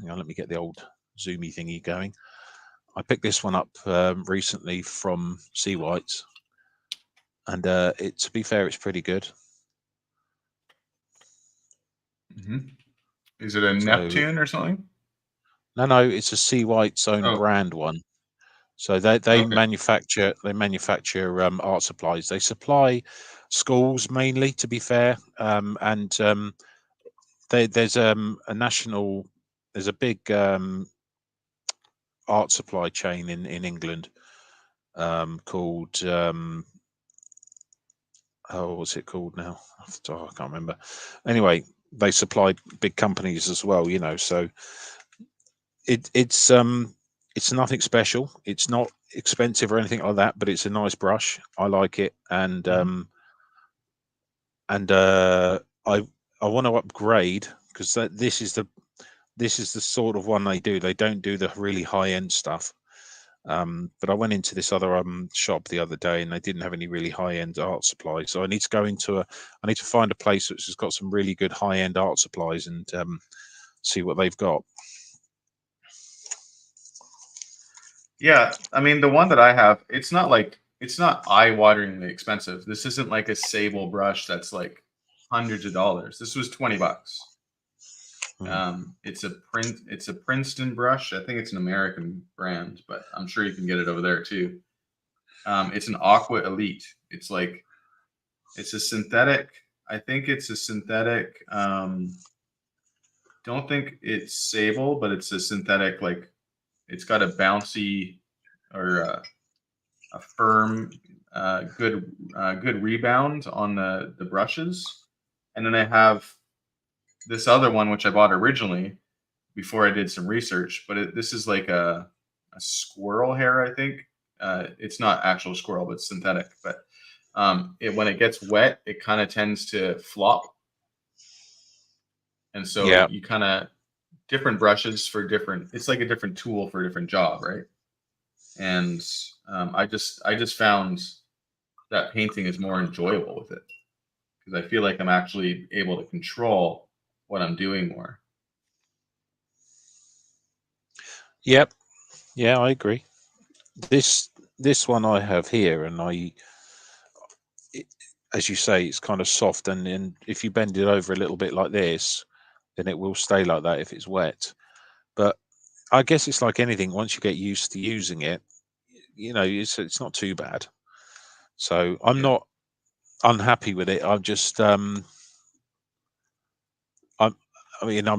on, let me get the old zoomy thingy going. I picked this one up recently from Sea Whites, and to be fair, it's pretty good. Is it a So Neptune or something? no, it's a Sea White's own Oh, brand one. So they okay. manufacture art supplies. They supply schools mainly, to be fair. And there's a national, there's a big art supply chain in England called what's it called now? Oh, I can't remember. Anyway, they supplied big companies as well, you know. So it's nothing special. It's not expensive or anything like that, but it's a nice brush. I like it, and I want to upgrade because this is the sort of one they do. They don't do the really high end stuff. But I went into this other shop the other day, and they didn't have any really high end art supplies. So I need to go into I need to find a place which has got some really good high end art supplies and see what they've got. Yeah, I mean the one that I have, it's not eye-wateringly expensive. This isn't like a sable brush that's like hundreds of dollars. This was $20. It's a Princeton brush. I think it's an American brand, but I'm sure you can get it over there too. It's an Aqua Elite. It's a synthetic. I think it's a synthetic. Don't think it's sable, but it's a synthetic. Like it's got a bouncy or a firm, good rebound on the brushes, and then I have this other one which I bought originally before I did some research, but this is like a squirrel hair, I think. It's not actual squirrel, but synthetic. But when it gets wet, it kind of tends to flop, and so Yeah. you kind of different brushes for different. It's like a different tool for a different job, right? And I just found that painting is more enjoyable with it because I feel like I'm actually able to control what I'm doing more. Yep. Yeah, I agree. This one I have here, and as you say, it's kind of soft, and if you bend it over a little bit like this, then it will stay like that if it's wet. But I guess it's like anything. Once you get used to using it, you know, it's not too bad. So I'm not unhappy with it. I'm just I'm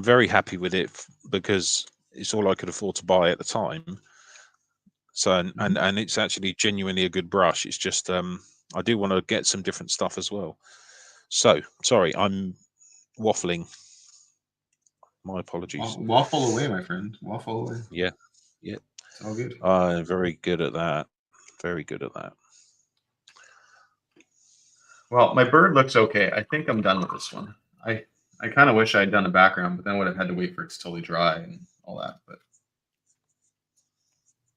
very happy with it because it's all I could afford to buy at the time. So and it's actually genuinely a good brush. It's just I do want to get some different stuff as well. So sorry, I'm waffling. My apologies. Waffle away, my friend. Waffle away. Yeah. It's all good. Very good at that. Very good at that. Well, my bird looks okay. I think I'm done with this one. I kind of wish I had done a background, but then I would have had to wait for it to totally dry and all that. But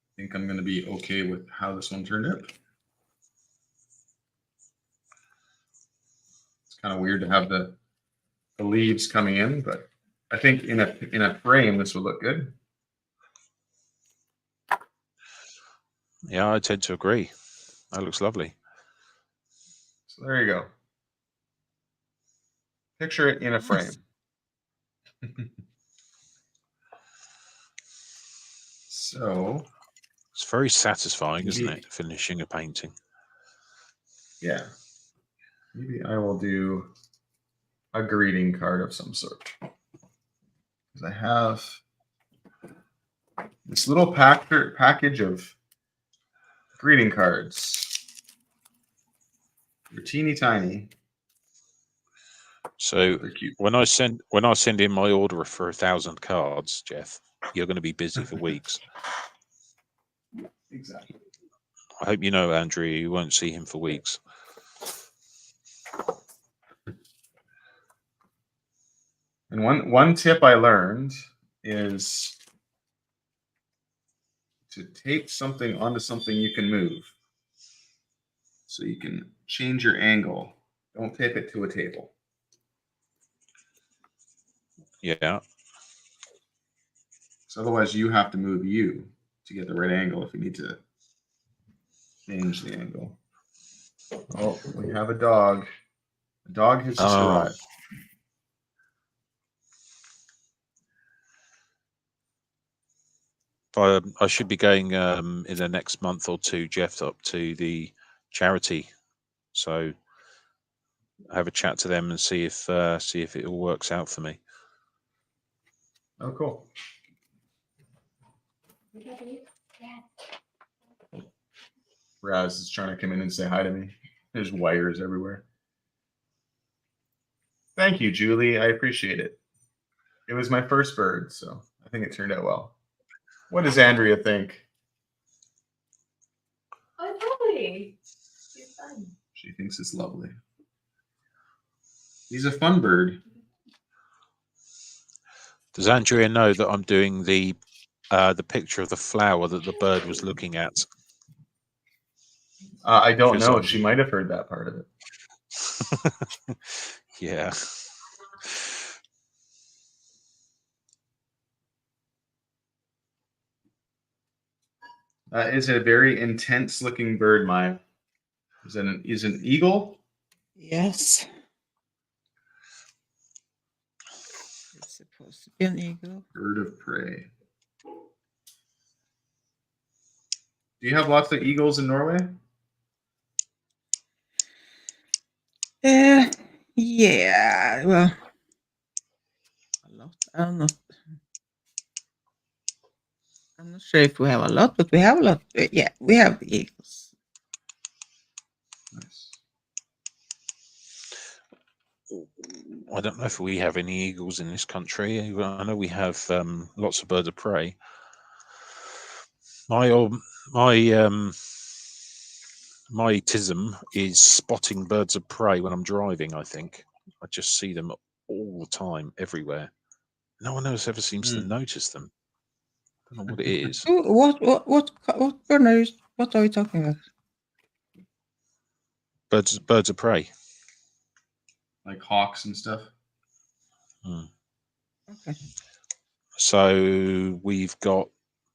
I think I'm going to be okay with how this one turned out. It's kind of weird to have the leaves coming in, but I think in a frame this would look good. Yeah, I tend to agree. That looks lovely. So there you go. Picture it in a frame. So it's very satisfying, isn't it? Finishing a painting. Yeah. Maybe I will do a greeting card of some sort. Because I have this little package of greeting cards. They're teeny tiny. So when I send in my order for 1,000 cards, Jeff, you're going to be busy for weeks. Exactly. I hope you know, Andrew, you won't see him for weeks. And one tip I learned is to tape something onto something you can move. So you can change your angle. Don't tape it to a table. Yeah. So otherwise you have to move you to get the right angle if you need to change the angle. Oh, we have a dog. The dog has just arrived. I should be going in the next month or two, Jeff, up to the charity. So have a chat to them and see if it all works out for me. Oh, cool. Raz is trying to come in and say hi to me. There's wires everywhere. Thank you, Julie. I appreciate it. It was my first bird, so I think it turned out well. What does Andrea think? Oh, lovely. It's fun. She thinks it's lovely. He's a fun bird. Does Andrea know that I'm doing the picture of the flower that the bird was looking at? I don't Because know. I'm- She might have heard that part of it. Yeah. Is a very intense looking bird, Maya. Is an eagle? Yes. It's supposed to be an eagle. Bird of prey. Do you have lots of eagles in Norway? Yeah, well, a lot. I'm not sure if we have a lot, but we have a lot. Yeah, we have eagles. Nice. I don't know if we have any eagles in this country. I know we have lots of birds of prey. My tism is spotting birds of prey when I'm driving. I think I just see them all the time, everywhere. No one else ever seems to notice them. I don't know what it is. What bird are you? What are you talking about? Birds of prey. Like hawks and stuff. Okay. So we've got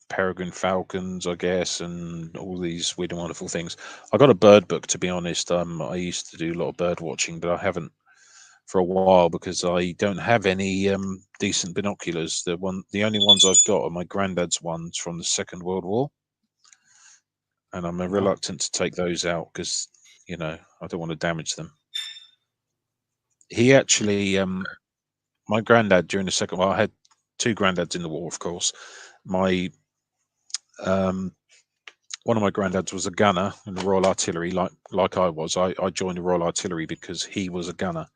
peregrine falcons, I guess, and all these weird and wonderful things. I got a bird book, to be honest. I used to do a lot of bird watching, but I haven't for a while because I don't have any decent binoculars. The only ones I've got are my granddad's ones from the Second World War, and I'm reluctant to take those out because I don't want to damage them. He actually, my granddad during the Second. Well, I had two granddads in the war, of course. My one of my granddads was a gunner in the Royal Artillery, like I was. I joined the Royal Artillery because he was a gunner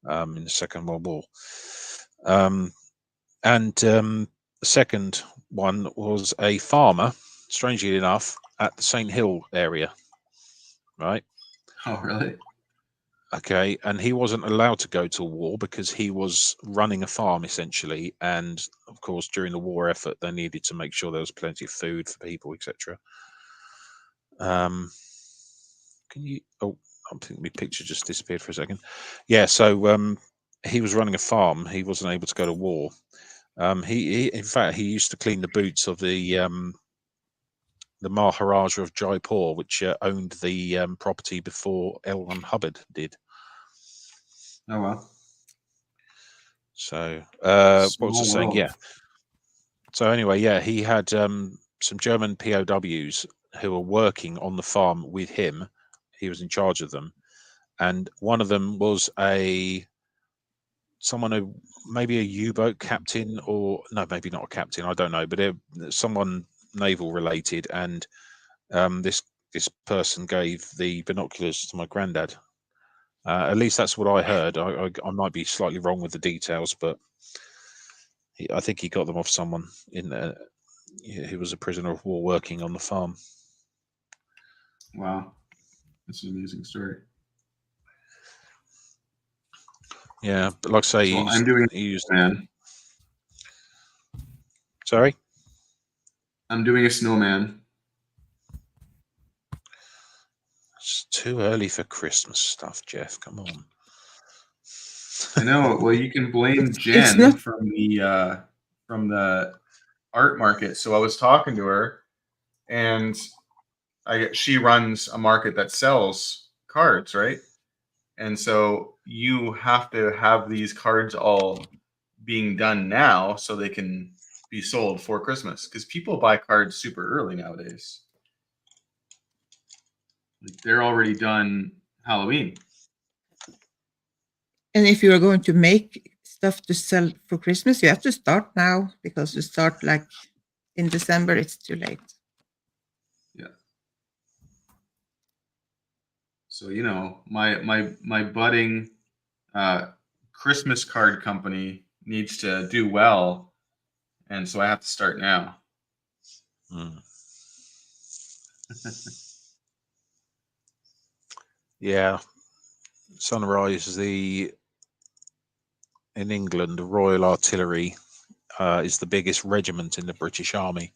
in the Second World War. The second one was a farmer, strangely enough, at the St. Hill area, right? Oh, really? Okay, and he wasn't allowed to go to war because he was running a farm essentially, and of course during the war effort they needed to make sure there was plenty of food for people, etc. Can you? Oh, I think my picture just disappeared for a second. Yeah, so he was running a farm. He wasn't able to go to war. He in fact, he used to clean the boots of the Maharaja of Jaipur, which owned the property before L. Ron Hubbard did. Oh, well. So what was I Small saying? world. Yeah. So anyway, yeah, he had some German POWs who were working on the farm with him. He was in charge of them, and one of them was someone who maybe a U-boat captain, or no, maybe not a captain. I don't know, but someone naval related. And this person gave the binoculars to my granddad. At least that's what I heard. I might be slightly wrong with the details, but I think he got them off someone who was a prisoner of war working on the farm. Wow. That's an amazing story. Yeah, but like I say, So I'm doing he used. Man. Sorry? I'm doing a snowman. It's too early for Christmas stuff, Jeff. Come on. I know. Well, you can blame It's Jen not- from the art market. So I was talking to her, and she runs a market that sells cards, right? And so you have to have these cards all being done now so they can be sold for Christmas, because people buy cards super early nowadays. Like, they're already done Halloween. And if you are going to make stuff to sell for Christmas, you have to start now, because to start like in December, it's too late. So my budding Christmas card company needs to do well, and so I have to start now. Mm. Yeah, Sunrise, in England, the Royal Artillery is the biggest regiment in the British Army.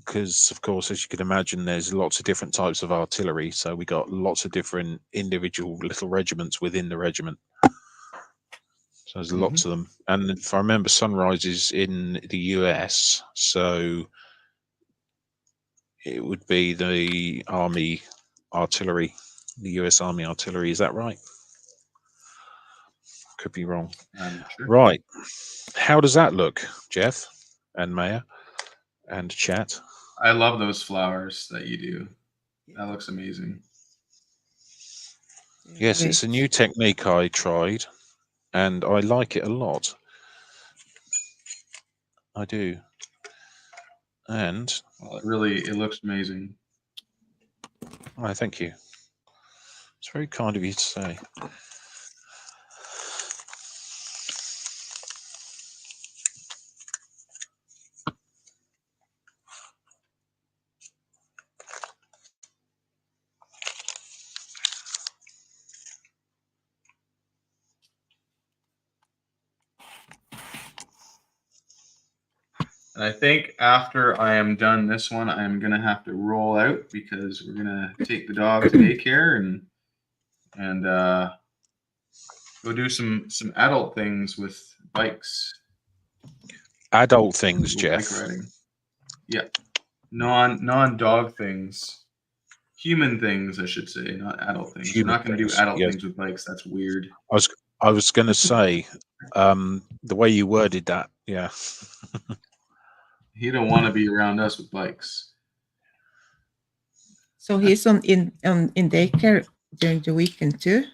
Because, of course, as you can imagine, there's lots of different types of artillery. So we got lots of different individual little regiments within the regiment. So there's lots of them. And if I remember, Sunrise is in the US. So it would be the Army Artillery, the US Army Artillery. Is that right? Could be wrong. Sure. Right. How does that look, Jeff and Maya and chat? I love those flowers that you do. That looks amazing. Yes, it's a new technique I tried, and I like it a lot. I do. And Well, it looks amazing. I thank you. It's very kind of you to say. And I think after I am done this one, I'm gonna have to roll out because we're gonna take the dog to daycare and go do some adult things with bikes. Adult things, Bike Jeff. riding. Yeah, non dog things, human things, I should say, not adult things. We're not gonna do adult things with bikes. That's weird. I was going to say, the way you worded that, yeah. He don't want to be around us with bikes. So he's in daycare during the weekend too?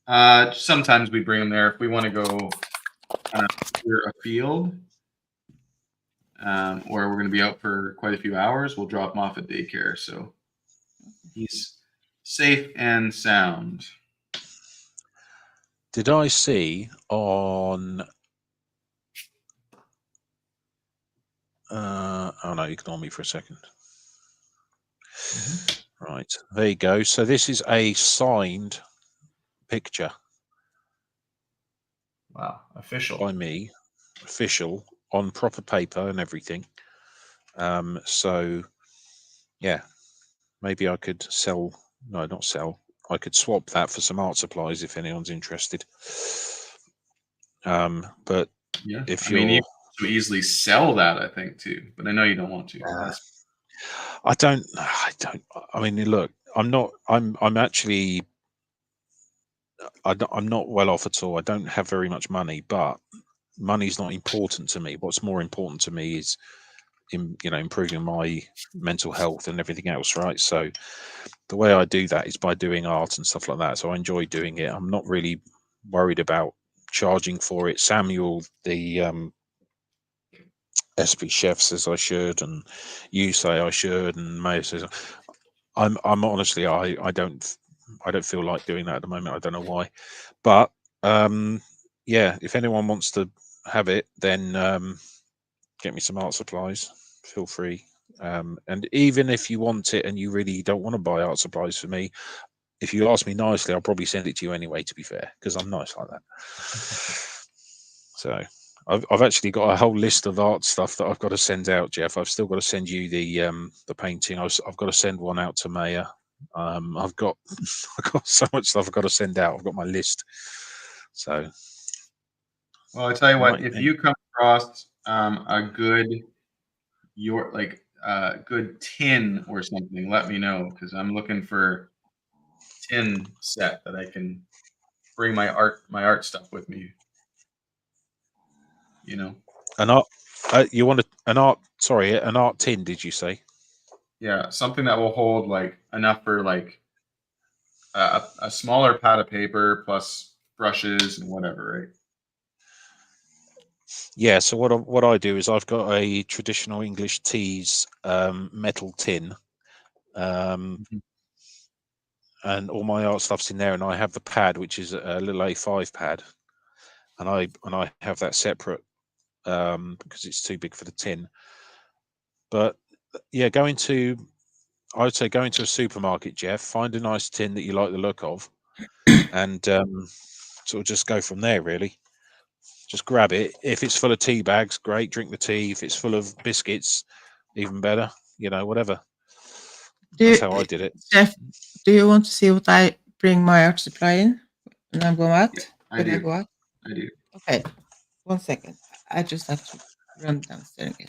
Sometimes we bring him there if we want to go clear a field, or we're going to be out for quite a few hours. We'll drop him off at daycare, so he's safe and sound. Did I see on? Oh no, ignore me for a second. Right, there you go. So this is a signed picture. Wow, official by me, official on proper paper and everything. So yeah, maybe I could sell. No, not sell. I could swap that for some art supplies if anyone's interested. But yeah, if you can easily sell that, I think too. But I know you don't want to. I don't. I mean, look, I'm not. I'm actually. I'm not well off at all. I don't have very much money, but money's not important to me. What's more important to me is, improving my mental health and everything else, right? So the way I do that is by doing art and stuff like that. So I enjoy doing it. I'm not really worried about charging for it. Samuel, the SP chef, says I should, and you say I should, and Maya says I'm honestly, I don't feel like doing that at the moment. I don't know why, but yeah, if anyone wants to have it, then get me some art supplies. Feel free. And even if you want it and you really don't want to buy art supplies for me, if you ask me nicely, I'll probably send it to you anyway, to be fair, because I'm nice like that. So I've actually got a whole list of art stuff that I've got to send out, Jeff. I've still got to send you the painting. I've got to send one out to Maya. I've got so much stuff I've got to send out. I've got my list. So, well, I tell you what, if you come across a good good tin or something, let me know, because I'm looking for tin set that I can bring my art stuff with me. An art. You want an art tin? Did you say? Yeah, something that will hold like enough for like a smaller pad of paper plus brushes and whatever, right? Yeah. So what I do is I've got a traditional English teas metal tin, and all my art stuff's in there, and I have the pad, which is a little A5 pad, and I have that separate because it's too big for the tin. But yeah, I would say go into a supermarket, Jeff, find a nice tin that you like the look of, and sort of just go from there, really. Just grab it. If it's full of tea bags, great, drink the tea. If it's full of biscuits, even better, whatever. That's how I did it. Jeff, do you want to see what I bring my art supply in when I go out? I do. I do. Okay, 1 second. I just have to run downstairs again.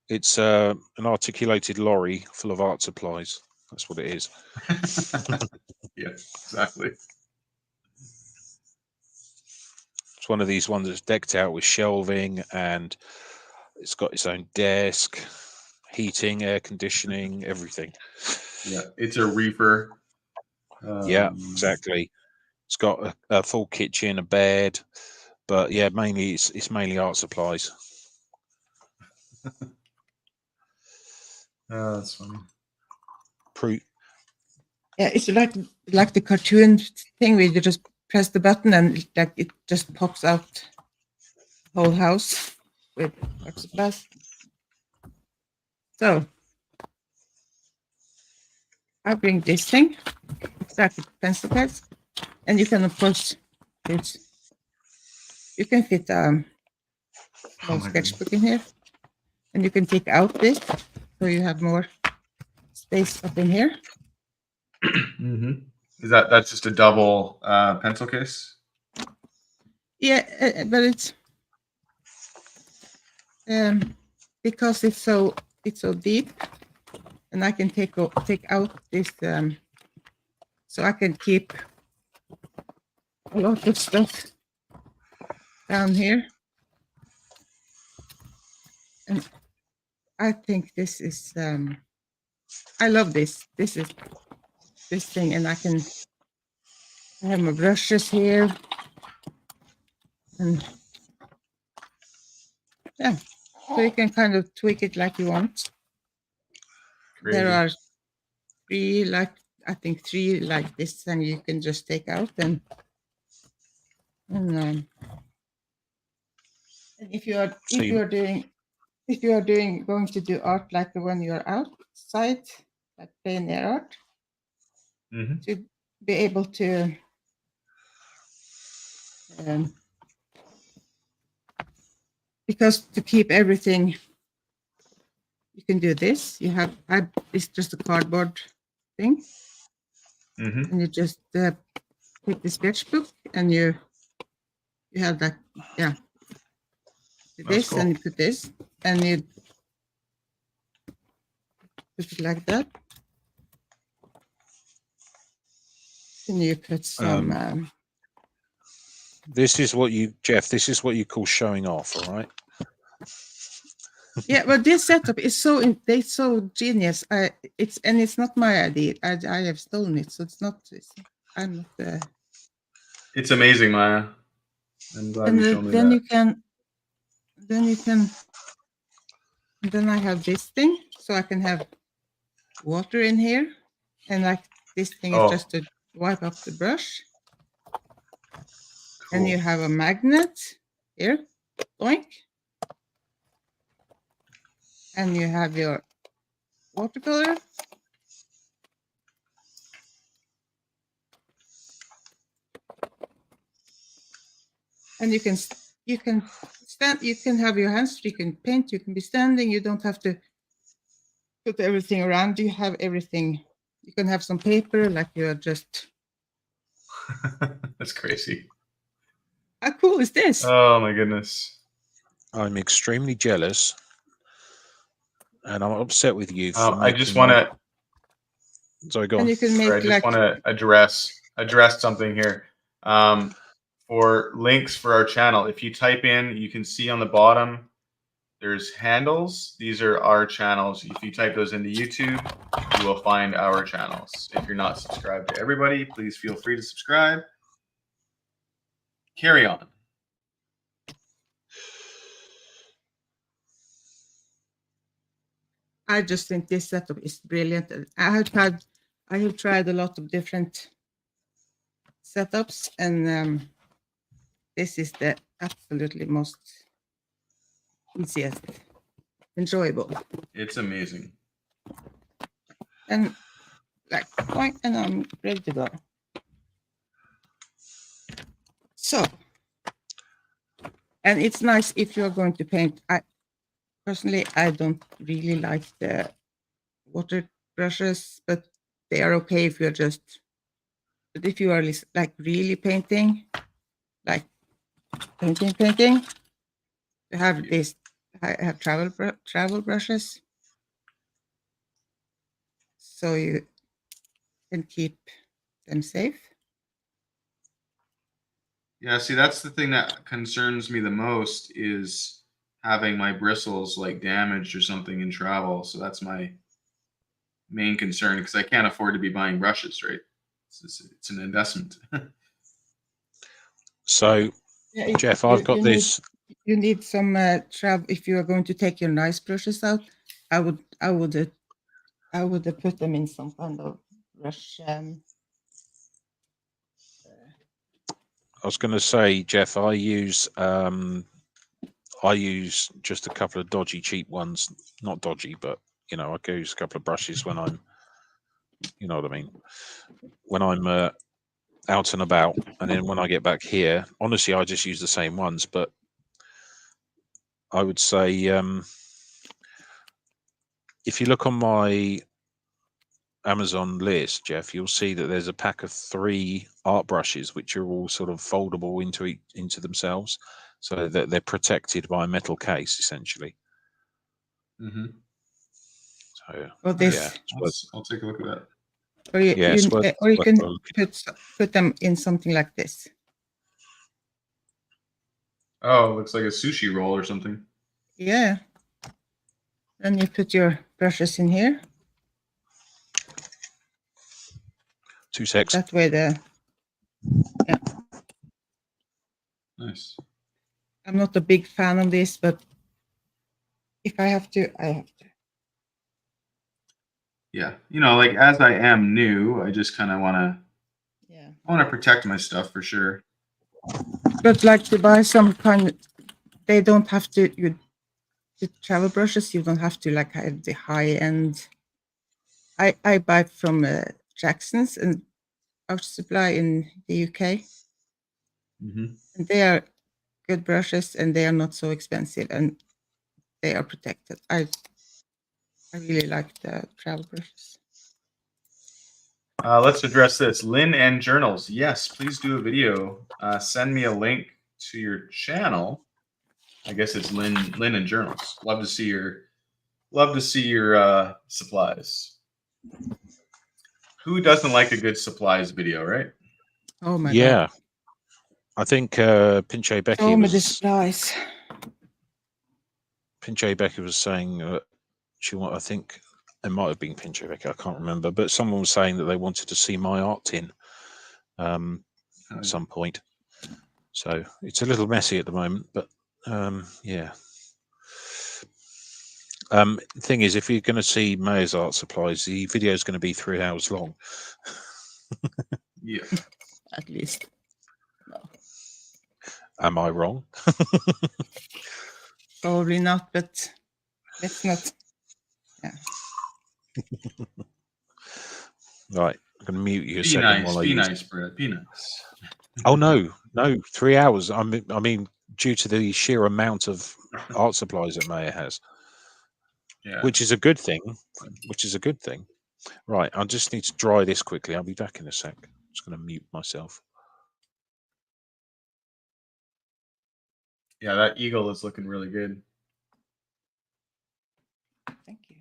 It's an articulated lorry full of art supplies. That's what it is. Yeah, exactly. It's one of these ones that's decked out with shelving, and it's got its own desk, heating, air conditioning, everything. Yeah, it's a reefer. Yeah, exactly. It's got a full kitchen, a bed, but yeah, mainly it's mainly art supplies. Oh, that's funny. Yeah, it's like the cartoon thing where you just press the button and like it just pops out the whole house with art supplies. So I bring this thing. It's like a pencil case, and you can of course you can fit small Oh my sketchbook in here, and you can take out this so you have more space up in here. Is that's just a double pencil case? Yeah, but it's because it's so deep, and I can take out this, so I can keep a lot of stuff down here. And I think this is I love this. This is this thing, and I have my brushes here, and yeah, so you can kind of tweak it like you want. Crazy. There are three like this, and you can just take out and if you are going to do art like when you're outside, like plein air art, to be able to because to keep everything, you can do this. It's just a cardboard thing, and you just take the sketchbook and you have that, yeah. This cool. And you put this, and you put it like that. And you put some. This is what Jeff. This is what you call showing off, all right? Yeah, but this setup is so genius. It's not my idea. I have stolen it, so it's not. I'm not. It's amazing, Maya. I'm glad you showed me then that. Then I have this thing, so I can have water in here, and like this thing is just to wipe up the brush. Cool. And you have a magnet here, boink, and you have your watercolor. And you can stand, you can have your hands, you can paint, you can be standing, you don't have to put everything around, you have everything. You can have some paper, like you are just... That's crazy. How cool is this? Oh my goodness. I'm extremely jealous, and I'm upset with you. I just want to... Sorry, go on. And you can make I just want to address something here. For links for our channel, if you type in, you can see on the bottom There's handles. These are our channels. If you type those into YouTube, you will find our channels. If you're not subscribed to everybody, please feel free to subscribe. Carry on. I just think this setup is brilliant. I have tried a lot of different setups, and this is the absolutely most easiest, enjoyable, It's amazing. and like point, and I'm ready to go. So, and it's nice if you're going to paint. Personally, I don't really like the water brushes, but they are okay if you're just. But if you are like really painting, like painting, you have this. I have travel brushes, so you can keep them safe. Yeah, see, that's the thing that concerns me the most is having my bristles like damaged or something in travel. So that's my main concern because I can't afford to be buying brushes, right? It's an investment. So, Yeah, Jeff, I've got this. You need some travel if you are going to take your nice brushes out. I would put them in some kind of brush. I was going to say, Jeff, I use just a couple of dodgy, cheap ones. Not dodgy, but I use a couple of brushes when I'm, you know what I mean, when I'm out and about, and then when I get back here, honestly, I just use the same ones. But I would say, if you look on my Amazon list, Jeff, you'll see that there's a pack of 3 art brushes, which are all sort of foldable into themselves, so that they're protected by a metal case, essentially. Mm-hmm. So, Or this, yeah, I'll take a look at that. or you, yeah, it's worth- or you worth can looking. put them in something like this. Oh, it looks like a sushi roll or something. Yeah. Then you put your brushes in here. 2 secs. That way Nice. I'm not a big fan of this, but if I have to, I have to. Yeah, like as I am new, I just kind of Yeah. want to protect my stuff for sure. But like to buy some kind, they don't have to. The travel brushes, you don't have to like have the high end. I buy from Jackson's and Art Supply in the UK, Mm-hmm. and they are good brushes, and they are not so expensive, and they are protected. I really like the travel brushes. Let's address this. Lynn and Journals. Yes, please do a video. Send me a link to your channel. I guess it's Lynn and Journals. Love to see your supplies. Who doesn't like a good supplies video, right? Oh my Yeah, god! I think Pinche Becky Show me the was supplies. saying I think it might have been Pinche Becky. I can't remember, but someone was saying that they wanted to see my art tin at some point. So it's a little messy at the moment, but yeah. The thing is, if you're going to see Mayor's art supplies, the video is going to be 3 hours long. Yeah. At least. No. Am I wrong? Probably not, but let's not. Yeah. Right, I'm going to mute you a Be second nice. while I Be use. nice, Brett. Be nice. Oh no, 3 hours. I mean, due to the sheer amount of art supplies that Mayor has, Yeah. which is a good thing. Right, I just need to dry this quickly. I'll be back in a sec. I'm just going to mute myself. Yeah, that eagle is looking really good. Thank you.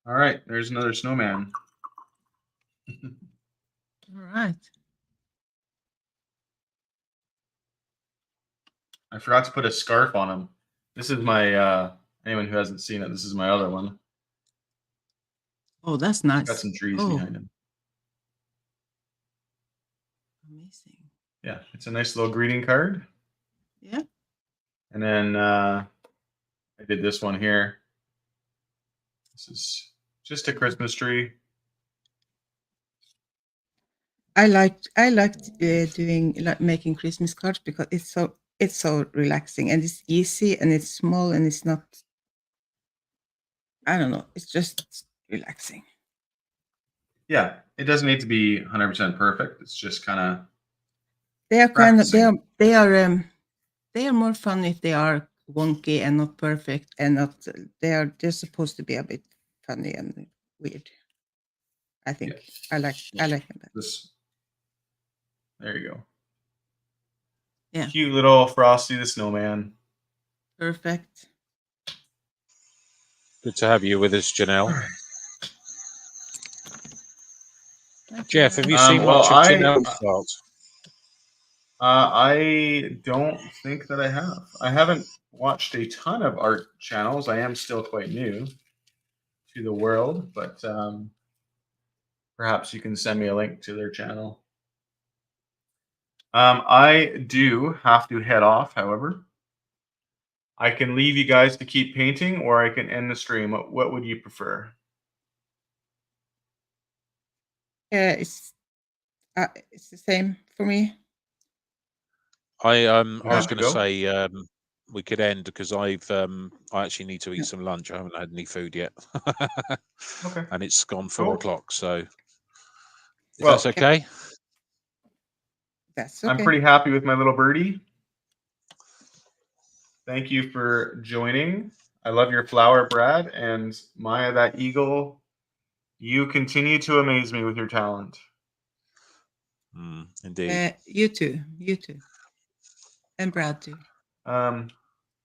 All right, there's another snowman. All right. I forgot to put a scarf on him. This is my anyone who hasn't seen it, this is my other one. Oh, that's It's nice. got some trees Oh, behind him. amazing. Yeah, it's a nice little greeting card. Yeah. And then I did this one here. This is just a Christmas tree. I liked doing like making Christmas cards because it's so relaxing and it's easy and it's small and it's not. I don't know. It's just relaxing. Yeah, it doesn't need to be 100% perfect. It's just kind of They are kind of practicing. they are more fun if they are wonky and not perfect and not. They're supposed to be a bit funny and weird. I think I like them better. this. There you go. Yeah. Cute little Frosty the Snowman. Perfect. Good to have you with us, Janelle. Thank Jeff, have you Um, seen well, much of I- Janelle's art? I don't think that I have. I haven't watched a ton of art channels. I am still quite new to the world, but perhaps you can send me a link to their channel. I do have to head off, however. I can leave you guys to keep painting, or I can end the stream. What would you prefer? It's the same for me. I You was have to going to go? say we could end because I actually need to eat Yeah. some lunch. I haven't had any food yet, Okay. and it's gone 4 Cool. o'clock. So, if Well, that's okay. That's okay. I'm pretty happy with my little birdie. Thank you for joining. I love your flower, Brad, and Maya, that eagle. You continue to amaze me with your talent. Indeed. You too, and Brad too.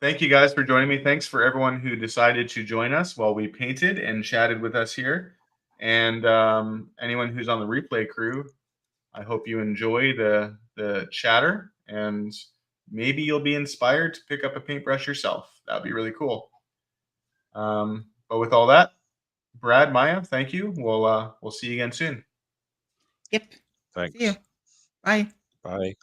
Thank you guys for joining me. Thanks for everyone who decided to join us while we painted and chatted with us here. And anyone who's on the replay crew, I hope you enjoy the chatter, and maybe you'll be inspired to pick up a paintbrush yourself. That'd be really cool. But with all that, Brad, Maya, thank you. We'll see you again soon. Yep. Thanks. See you. Bye. Bye.